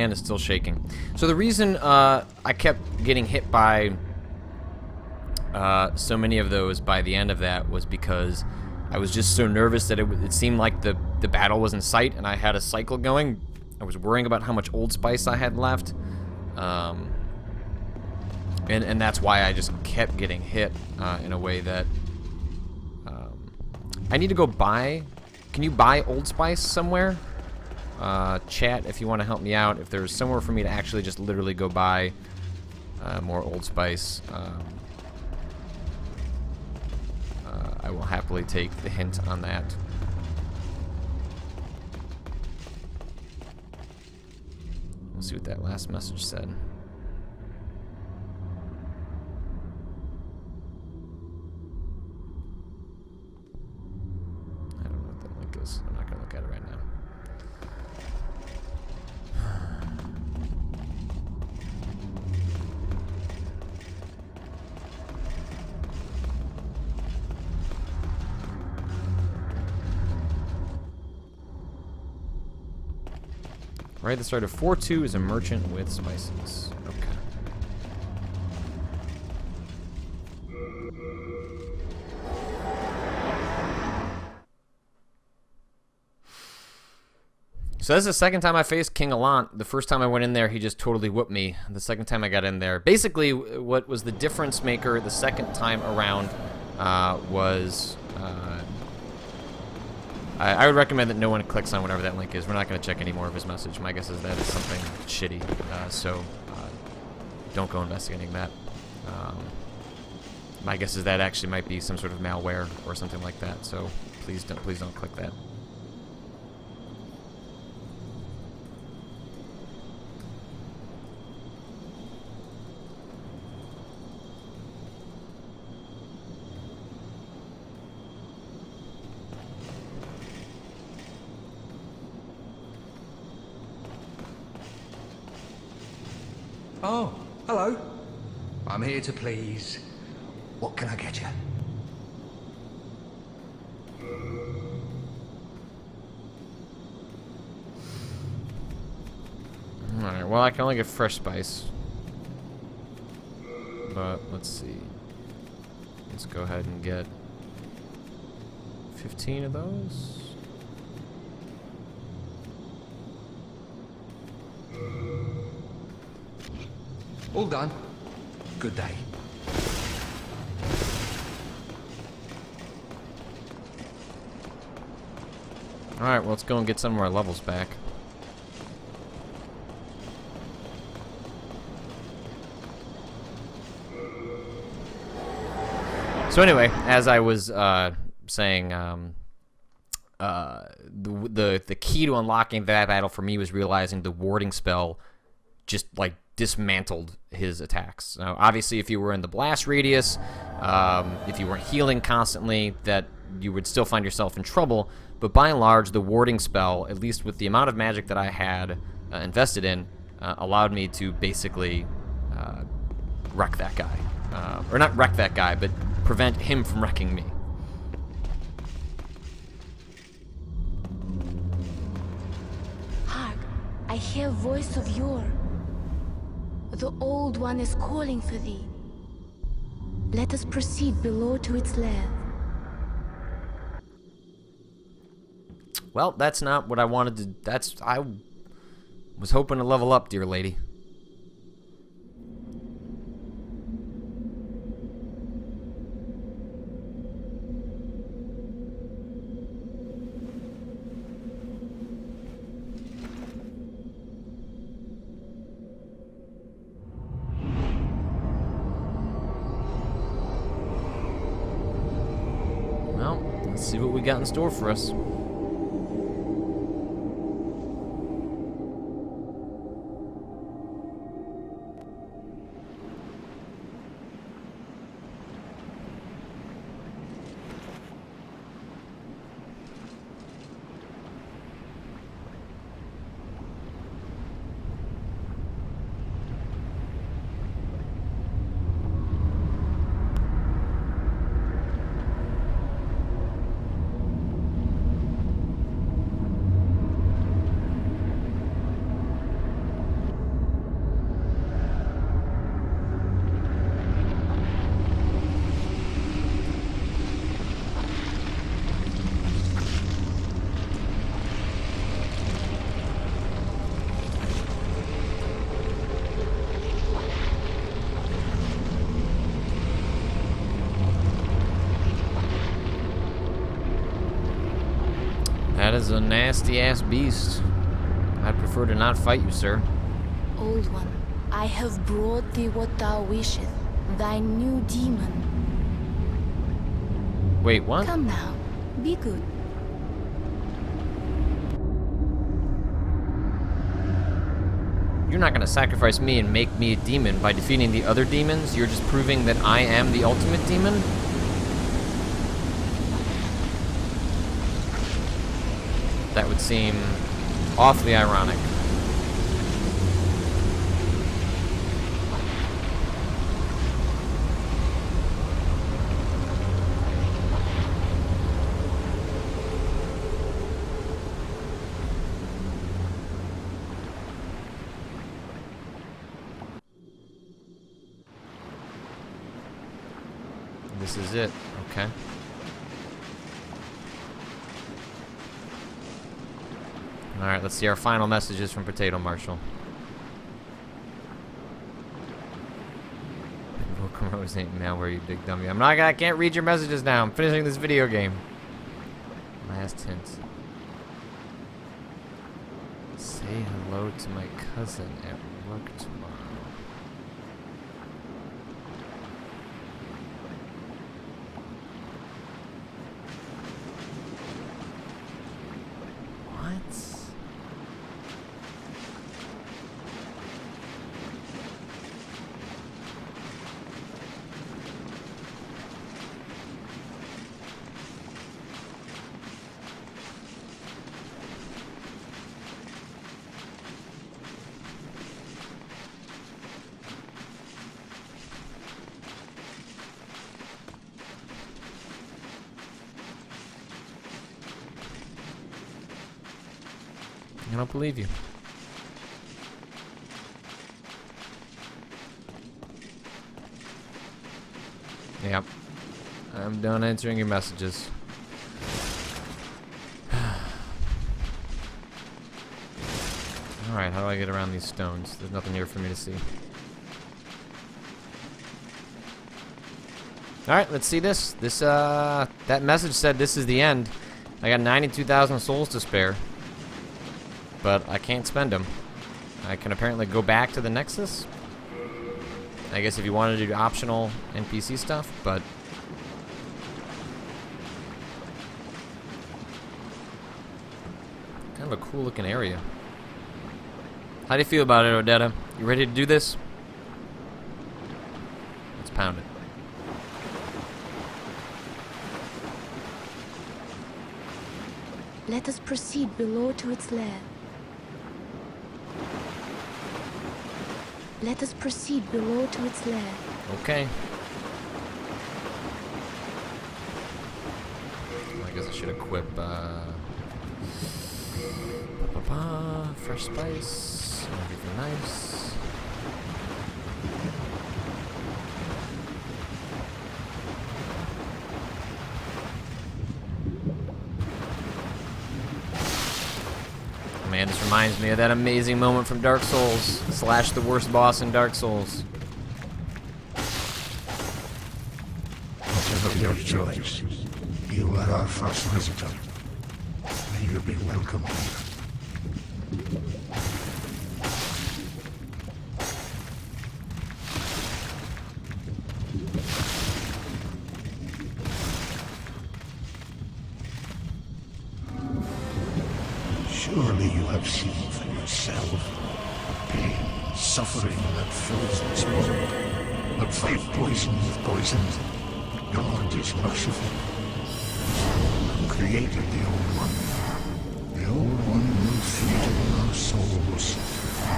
hand is still shaking. So the reason I kept getting hit by so many of those by the end of that was because I was just so nervous that it seemed like the battle was in sight, and I had a cycle going. I was worrying about how much Old Spice I had left. And that's why I just kept getting hit in a way that I need to go buy. Can you buy Old Spice somewhere? Chat, if you want to help me out, if there's somewhere for me to actually just literally go buy more Old Spice, I will happily take the hint on that. We'll see what that last message said. I don't know what that link is. I'm not going to look at it right now. Right at the start of 4-2 is a merchant with spices. Okay. So this is the second time I faced King Alant. The first time I went in there, he just totally whooped me. The second time I got in there, basically what was the difference maker the second time around was... I would recommend that no one clicks on whatever that link is. We're not going to check any more of his message. My guess is that is something shitty. So don't go investigating that. My guess is that actually might be some sort of malware or something like that. So please don't click that. Oh, hello. I'm here to please. What can I get you? Alright, well I can only get fresh spice. But let's see. Let's go ahead and get 15 of those. All done. Good day. Alright, well let's go and get some of our levels back. So anyway, as I was saying, the key to unlocking that battle for me was realizing the warding spell just like dismantled his attacks. Now, obviously, if you were in the blast radius, if you weren't healing constantly, that you would still find yourself in trouble. But by and large, the warding spell, at least with the amount of magic that I had invested in, allowed me to basically wreck that guy. Or not wreck that guy, but prevent him from wrecking me. Hark, I hear voice of yore. The Old One is calling for thee. Let us proceed below to its lair. Well, that's not what I wanted to... I was hoping to level up, dear lady. Well, let's see what we got in store for us. a nasty-ass beast. I'd prefer to not fight you, sir. Old One, I have brought thee what thou wishest, thy new demon. Wait, what? Come now, be good. You're not gonna sacrifice me and make me a demon by defeating the other demons. You're just proving that I am the ultimate demon? That would seem awfully ironic. This is it, okay. Alright, let's see our final messages from Potato Marshall. Welcome Rose ain't malware, you big dummy. I can't read your messages now. I'm finishing this video game. Last hint. Say hello to my cousin at work tomorrow. I don't believe you. Yep. I'm done answering your messages. Alright, how do I get around these stones? There's nothing here for me to see. Alright, let's see this. That message said this is the end. I got 92,000 souls to spare. But I can't spend them. I can apparently go back to the Nexus. I guess if you wanted to do optional NPC stuff, but... kind of a cool looking area. How do you feel about it, Odetta? You ready to do this? Let's pound it. Let us proceed below to its lair. Let us proceed below to its lair. Okay. I guess I should equip, fresh spice, everything nice. Man, this reminds me of that amazing moment from Dark Souls / the worst boss in Dark Souls. Whatever your choice, you are our first visitor. May you be welcome here. Surely you have seen for yourself the pain and suffering that fills this world. But fight poison with poison. God is merciful. Who created the Old One? The Old One will feed on our souls,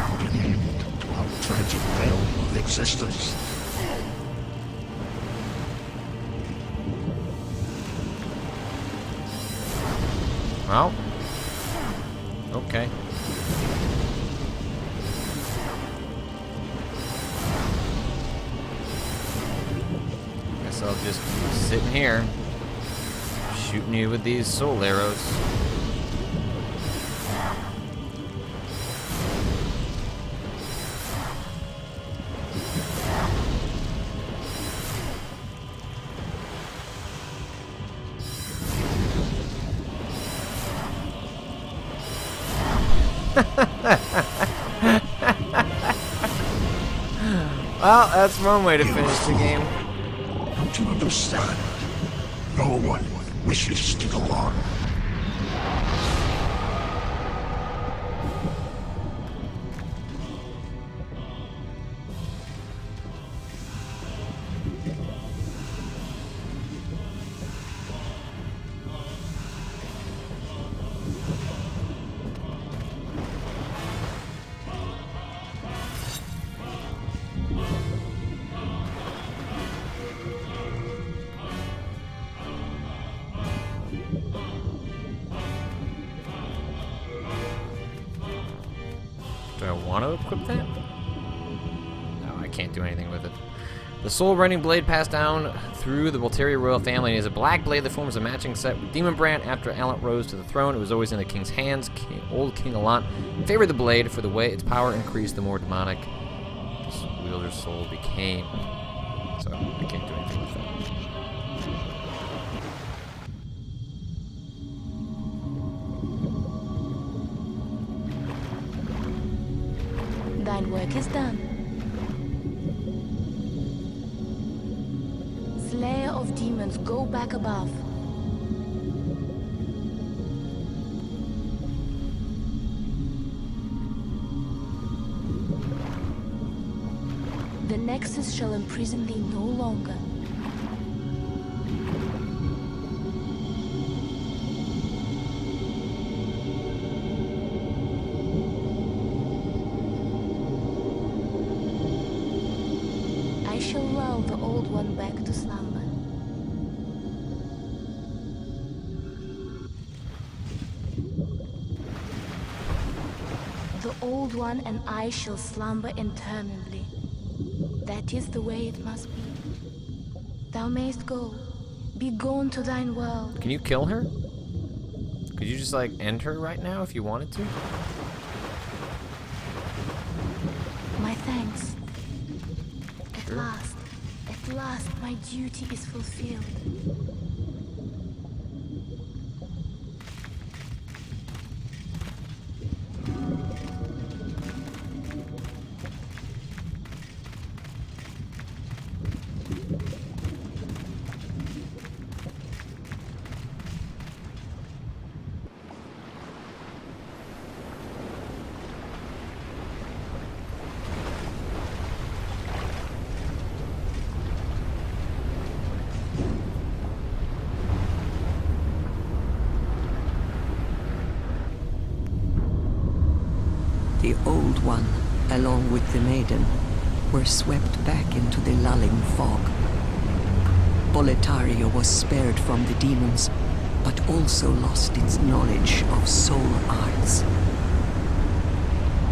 put an end to our tragic realm of existence. Well, okay. Guess I'll just keep sitting here, shooting you with these soul arrows. Well, that's one way to finish the game. Don't you understand? No one wishes to go on. Do I want to equip that? No, I can't do anything with it. The soul-rending blade passed down through the Voltaria royal family and is a black blade that forms a matching set with Demon Brand. After Alant rose to the throne, it was always in the king's hands. Old King Alant favored the blade for the way its power increased, the more demonic this wielder's soul became. So I can't do anything with that. Thine work is done. Slayer of demons, go back above. The Nexus shall imprison thee no longer. I shall lull the old one back to slumber. The old one and I shall slumber interminably. That is the way it must be. Thou mayst go. Be gone to thine world. Can you kill her? Could you just like end her right now if you wanted to? My thanks. Sure. At last, my duty is fulfilled. The Old One, along with the Maiden, were swept back into the lulling fog. Boletaria was spared from the demons, but also lost its knowledge of soul arts.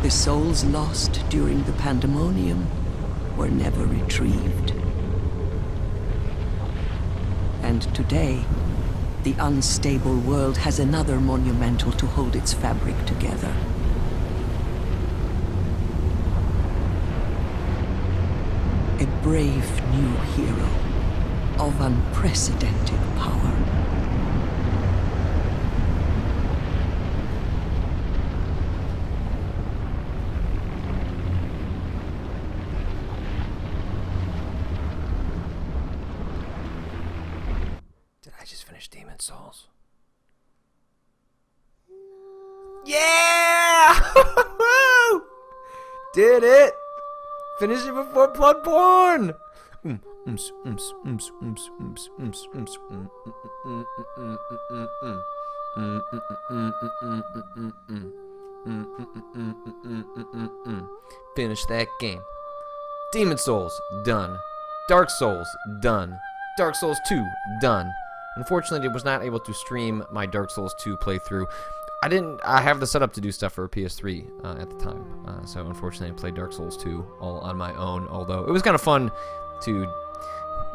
The souls lost during the pandemonium were never retrieved. And today, the unstable world has another monumental to hold its fabric together. A brave new hero of unprecedented power. Did I just finish Demon Souls? Yeah! Did it! Finish it before Bloodborne! Finish that game. Demon Souls, done. Dark Souls, done. Dark Souls 2, done. Unfortunately, I was not able to stream my Dark Souls 2 playthrough. I have the setup to do stuff for PS3 at the time, so unfortunately I played Dark Souls 2 all on my own, although it was kind of fun to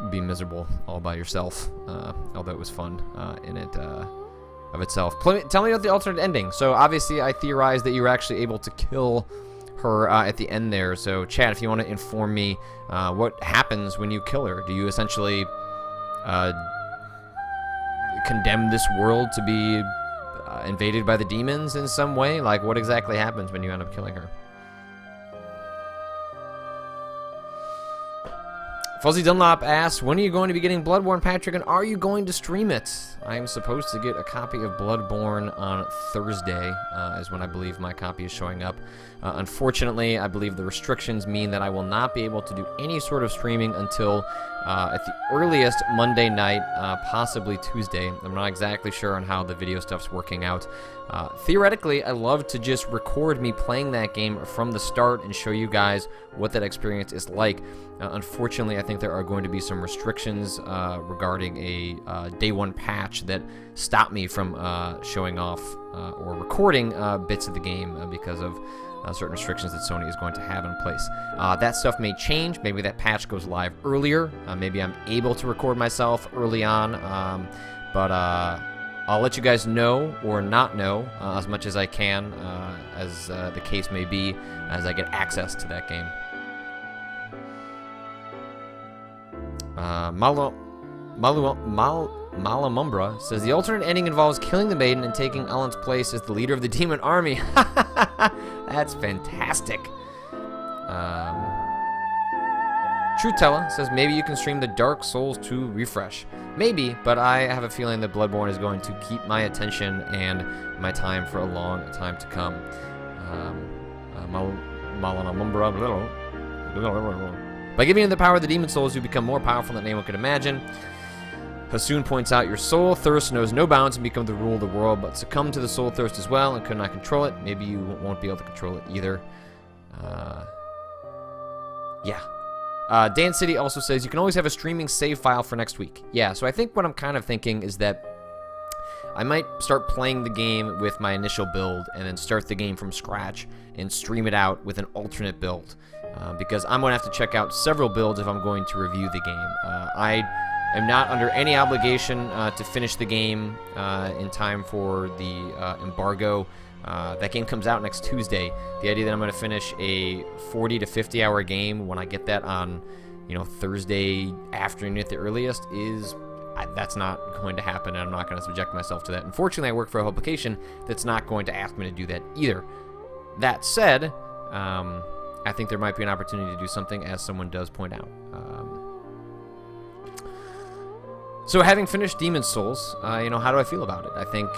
be miserable all by yourself, although it was fun in it of itself. Tell me about the alternate ending. So obviously I theorized that you were actually able to kill her at the end there, so chat, if you want to inform me what happens when you kill her. Do you essentially condemn this world to be invaded by the demons in some way? Like, what exactly happens when you end up killing her? Fuzzy Dunlop asks, when are you going to be getting Bloodborne, Patrick, and are you going to stream it? I am supposed to get a copy of Bloodborne on Thursday, is when I believe my copy is showing up. Unfortunately, I believe the restrictions mean that I will not be able to do any sort of streaming until, at the earliest, Monday night, possibly Tuesday. I'm not exactly sure on how the video stuff's working out. Theoretically, I love to just record me playing that game from the start and show you guys what that experience is like. Unfortunately, I think there are going to be some restrictions regarding a day one patch that stop me from showing off or recording bits of the game because of certain restrictions that Sony is going to have in place. That stuff may change. Maybe that patch goes live earlier. Maybe I'm able to record myself early on. But I'll let you guys know or not know as much as I can, as the case may be, as I get access to that game. Malamumbra says, the alternate ending involves killing the maiden and taking Alant's place as the leader of the demon army. That's fantastic. Trutella says, maybe you can stream the Dark Souls 2 refresh. Maybe, but I have a feeling that Bloodborne is going to keep my attention and my time for a long time to come. By giving you the power of the demon souls, you become more powerful than anyone could imagine. Hasoon points out, your soul thirst knows no bounds and become the rule of the world, but succumb to the soul thirst as well and could not control it. Maybe you won't be able to control it either. Yeah. Dan City also says, you can always have a streaming save file for next week. Yeah, so I think what I'm kind of thinking is that I might start playing the game with my initial build and then start the game from scratch and stream it out with an alternate build. Because I'm going to have to check out several builds if I'm going to review the game. I am not under any obligation to finish the game in time for the embargo. That game comes out next Tuesday. The idea that I'm going to finish a 40 to 50 hour game when I get that on, Thursday afternoon at the earliest is that's not going to happen, and I'm not going to subject myself to that. Unfortunately, I work for a publication that's not going to ask me to do that either. That said, I think there might be an opportunity to do something, as someone does point out. So having finished Demon's Souls, how do I feel about it? I think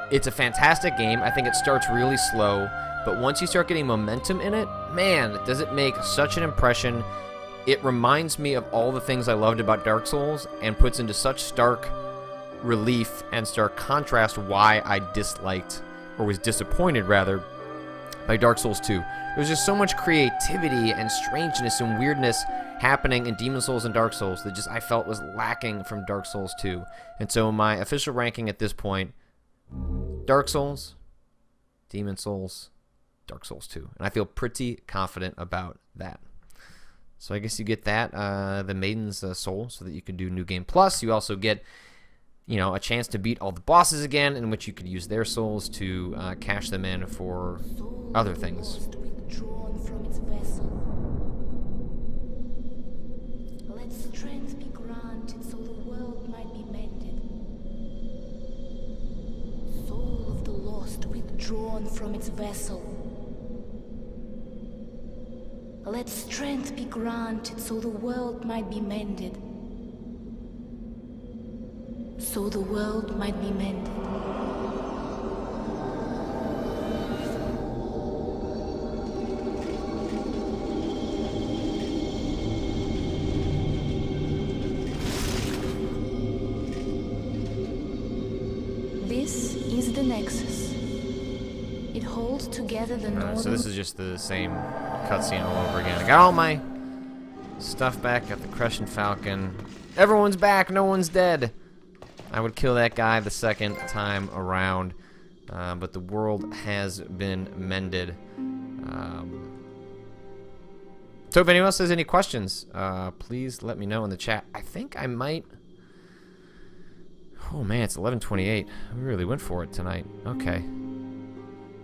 it's a fantastic game. I think it starts really slow, but once you start getting momentum in it, man, does it make such an impression. It reminds me of all the things I loved about Dark Souls and puts into such stark relief and stark contrast why I disliked, or was disappointed rather, by Dark Souls 2. There's just so much creativity and strangeness and weirdness happening in Demon's Souls and Dark Souls that just I felt was lacking from Dark Souls 2. And so my official ranking at this point, Dark Souls, Demon's Souls, Dark Souls 2. And I feel pretty confident about that. So I guess you get that, the Maiden's Soul, so that you can do New Game Plus. You also get, a chance to beat all the bosses again, in which you could use their souls to cash them in for other things. Let strength be granted so the world might be mended. Soul of the lost withdrawn from its vessel. Let strength be granted so the world might be mended. So the world might be mended. This is the Nexus. It holds together the northern... So this is just the same cutscene all over again. I got all my stuff back, got the Crescent Falcon. Everyone's back, no one's dead. I would kill that guy the second time around, but the world has been mended. So if anyone else has any questions, please let me know in the chat. I think I might... Oh man, it's 11:28. We really went for it tonight. Okay.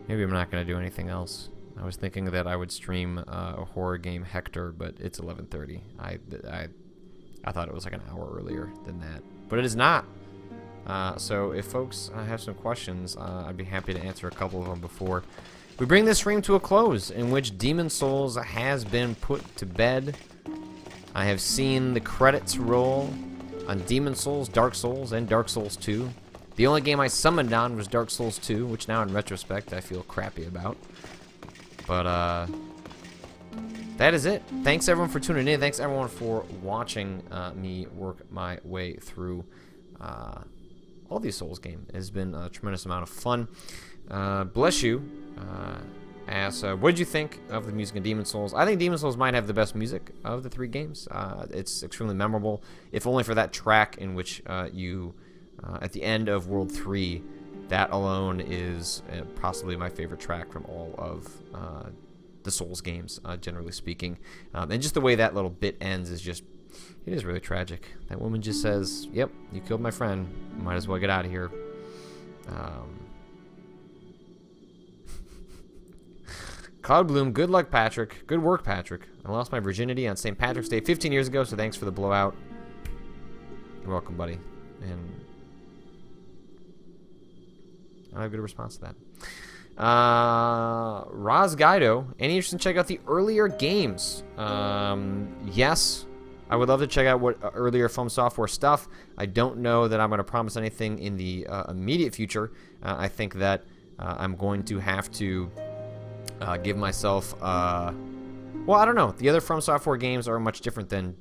Maybe I'm not going to do anything else. I was thinking that I would stream a horror game, Hector, but it's 11:30. I thought it was like an hour earlier than that. But it is not. So if folks have some questions, I'd be happy to answer a couple of them before we bring this stream to a close, in which Demon Souls has been put to bed. I have seen the credits roll on Demon Souls, Dark Souls, and Dark Souls 2. The only game I summoned on was Dark Souls 2, which now in retrospect I feel crappy about. But that is it. Thanks everyone for tuning in. Thanks everyone for watching me work my way through all these Souls games. It has been a tremendous amount of fun. Bless you. What did you think of the music in Demon Souls? I think Demon Souls might have the best music of the 3 games. It's extremely memorable, if only for that track in which you, at the end of World 3, that alone is possibly my favorite track from all of the Souls games, generally speaking. And just the way that little bit ends is just, it is really tragic. That woman just says, yep, you killed my friend. Might as well get out of here. Cloudbloom, good luck, Patrick. Good work, Patrick. I lost my virginity on St. Patrick's Day 15 years ago, so thanks for the blowout. You're welcome, buddy. And I have a good response to that. Raz Guido, any interest in check out the earlier games? Yes. I would love to check out what earlier From Software stuff. I don't know that I'm going to promise anything in the immediate future. I think that I'm going to have to give myself, well, I don't know. The other From Software games are much different than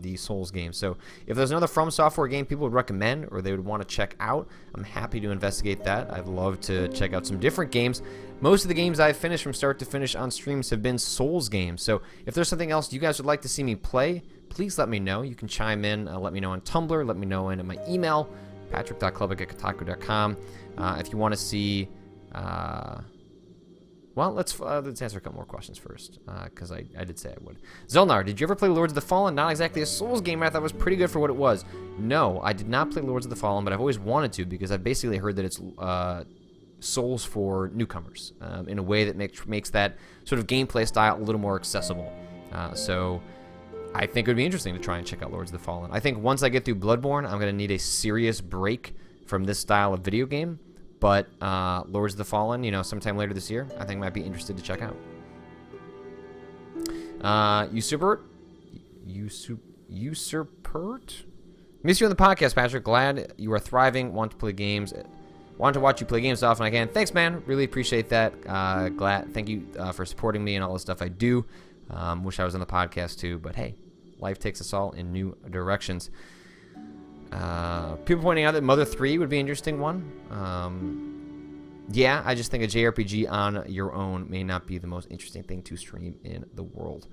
the Souls games. So if there's another From Software game people would recommend or they would want to check out, I'm happy to investigate that. I'd love to check out some different games. Most of the games I've finished from start to finish on streams have been Souls games. So if there's something else you guys would like to see me play, please let me know. You can chime in. Let me know on Tumblr. Let me know in my email, patrick.klubik@kotaku.com. If you want to see... well, let's answer a couple more questions first, because I did say I would. Zelnar, did you ever play Lords of the Fallen? Not exactly a Souls game, I thought it was pretty good for what it was. No, I did not play Lords of the Fallen, but I've always wanted to, because I've basically heard that it's Souls for newcomers, in a way that makes that sort of gameplay style a little more accessible. So I think it would be interesting to try and check out Lords of the Fallen. I think once I get through Bloodborne, I'm going to need a serious break from this style of video game. But Lords of the Fallen, sometime later this year, I think might be interested to check out. Usurpert? Miss you on the podcast, Patrick. Glad you are thriving. Want to play games. Want to watch you play games as often as I can. Thanks, man. Really appreciate that. Thank you for supporting me and all the stuff I do. Wish I was on the podcast too, but hey, life takes us all in new directions. People pointing out that Mother 3 would be an interesting one. Yeah, I just think a JRPG on your own may not be the most interesting thing to stream in the world.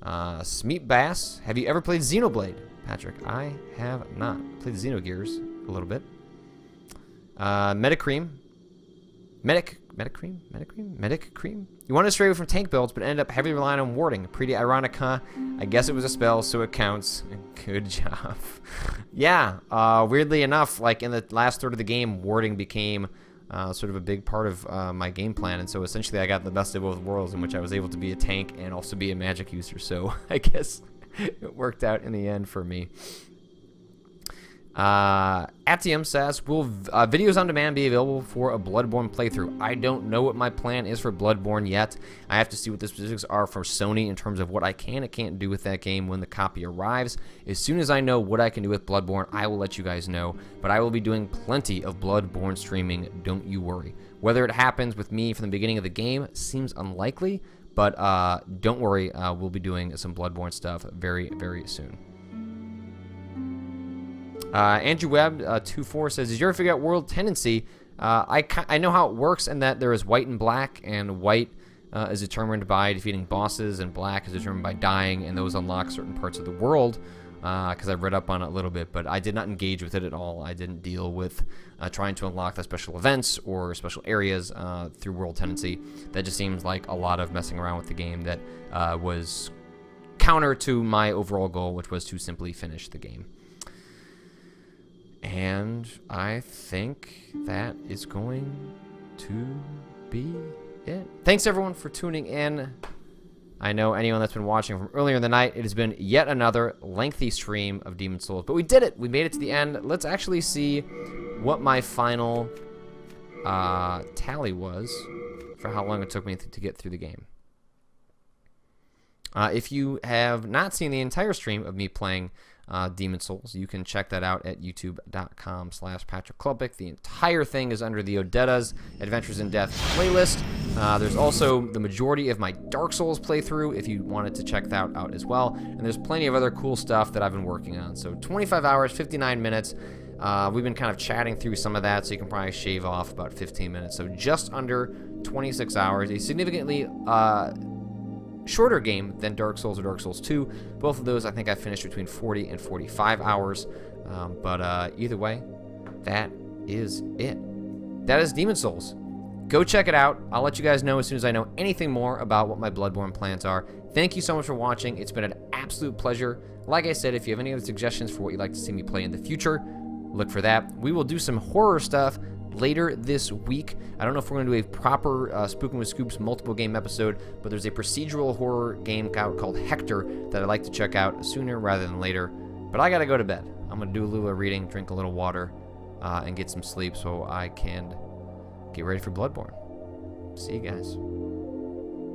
Smeet Bass, have you ever played Xenoblade? Patrick, I have not. Played Xenogears a little bit. Metacream. You wanted to stray away from tank builds, but ended up heavily relying on warding. Pretty ironic, huh? I guess it was a spell, so it counts. Good job. Yeah, weirdly enough, like in the last third of the game, warding became sort of a big part of my game plan, and so essentially I got the best of both worlds, in which I was able to be a tank and also be a magic user, so I guess it worked out in the end for me. Atium says, will videos on demand be available for a Bloodborne playthrough? I don't know what my plan is for Bloodborne yet. I have to see what the specifics are from Sony in terms of what I can and can't do with that game when the copy arrives. As soon as I know what I can do with Bloodborne, I will let you guys know, but I will be doing plenty of Bloodborne streaming, don't you worry. Whether it happens with me from the beginning of the game seems unlikely, but don't worry, we'll be doing some Bloodborne stuff very, very soon. Andrew Webb 24 says, did you ever figure out world tendency? I know how it works, and that there is white and black, and white is determined by defeating bosses, and black is determined by dying, and those unlock certain parts of the world, because I've read up on it a little bit, but I did not engage with it at all. I didn't deal with trying to unlock the special events or special areas through world tendency. That just seems like a lot of messing around with the game that was counter to my overall goal, which was to simply finish the game. And I think that is going to be it. Thanks, everyone, for tuning in. I know anyone that's been watching from earlier in the night, it has been yet another lengthy stream of Demon Souls. But we did it. We made it to the end. Let's actually see what my final tally was for how long it took me to get through the game. If you have not seen the entire stream of me playing Demon Souls, you can check that out at youtube.com/PatrickKlubik. The entire thing is under the Odeta's Adventures in Death playlist. There's also the majority of my Dark Souls playthrough if you wanted to check that out as well. And there's plenty of other cool stuff that I've been working on. So 25 hours, 59 minutes. We've been kind of chatting through some of that, so you can probably shave off about 15 minutes. So just under 26 hours, a significantly shorter game than Dark Souls or Dark Souls 2. Both of those I think I finished between 40 and 45 hours. But either way, that is it. That is Demon Souls. Go check it out. I'll let you guys know as soon as I know anything more about what my Bloodborne plans are. Thank you so much for watching. It's been an absolute pleasure. Like I said, if you have any other suggestions for what you'd like to see me play in the future, look for that. We will do some horror stuff later this week. I don't know if we're going to do a proper Spookin' with Scoops multiple game episode, but there's a procedural horror game out called Hector that I'd like to check out sooner rather than later. But I gotta go to bed. I'm going to do a little reading, drink a little water, and get some sleep so I can get ready for Bloodborne. See you guys.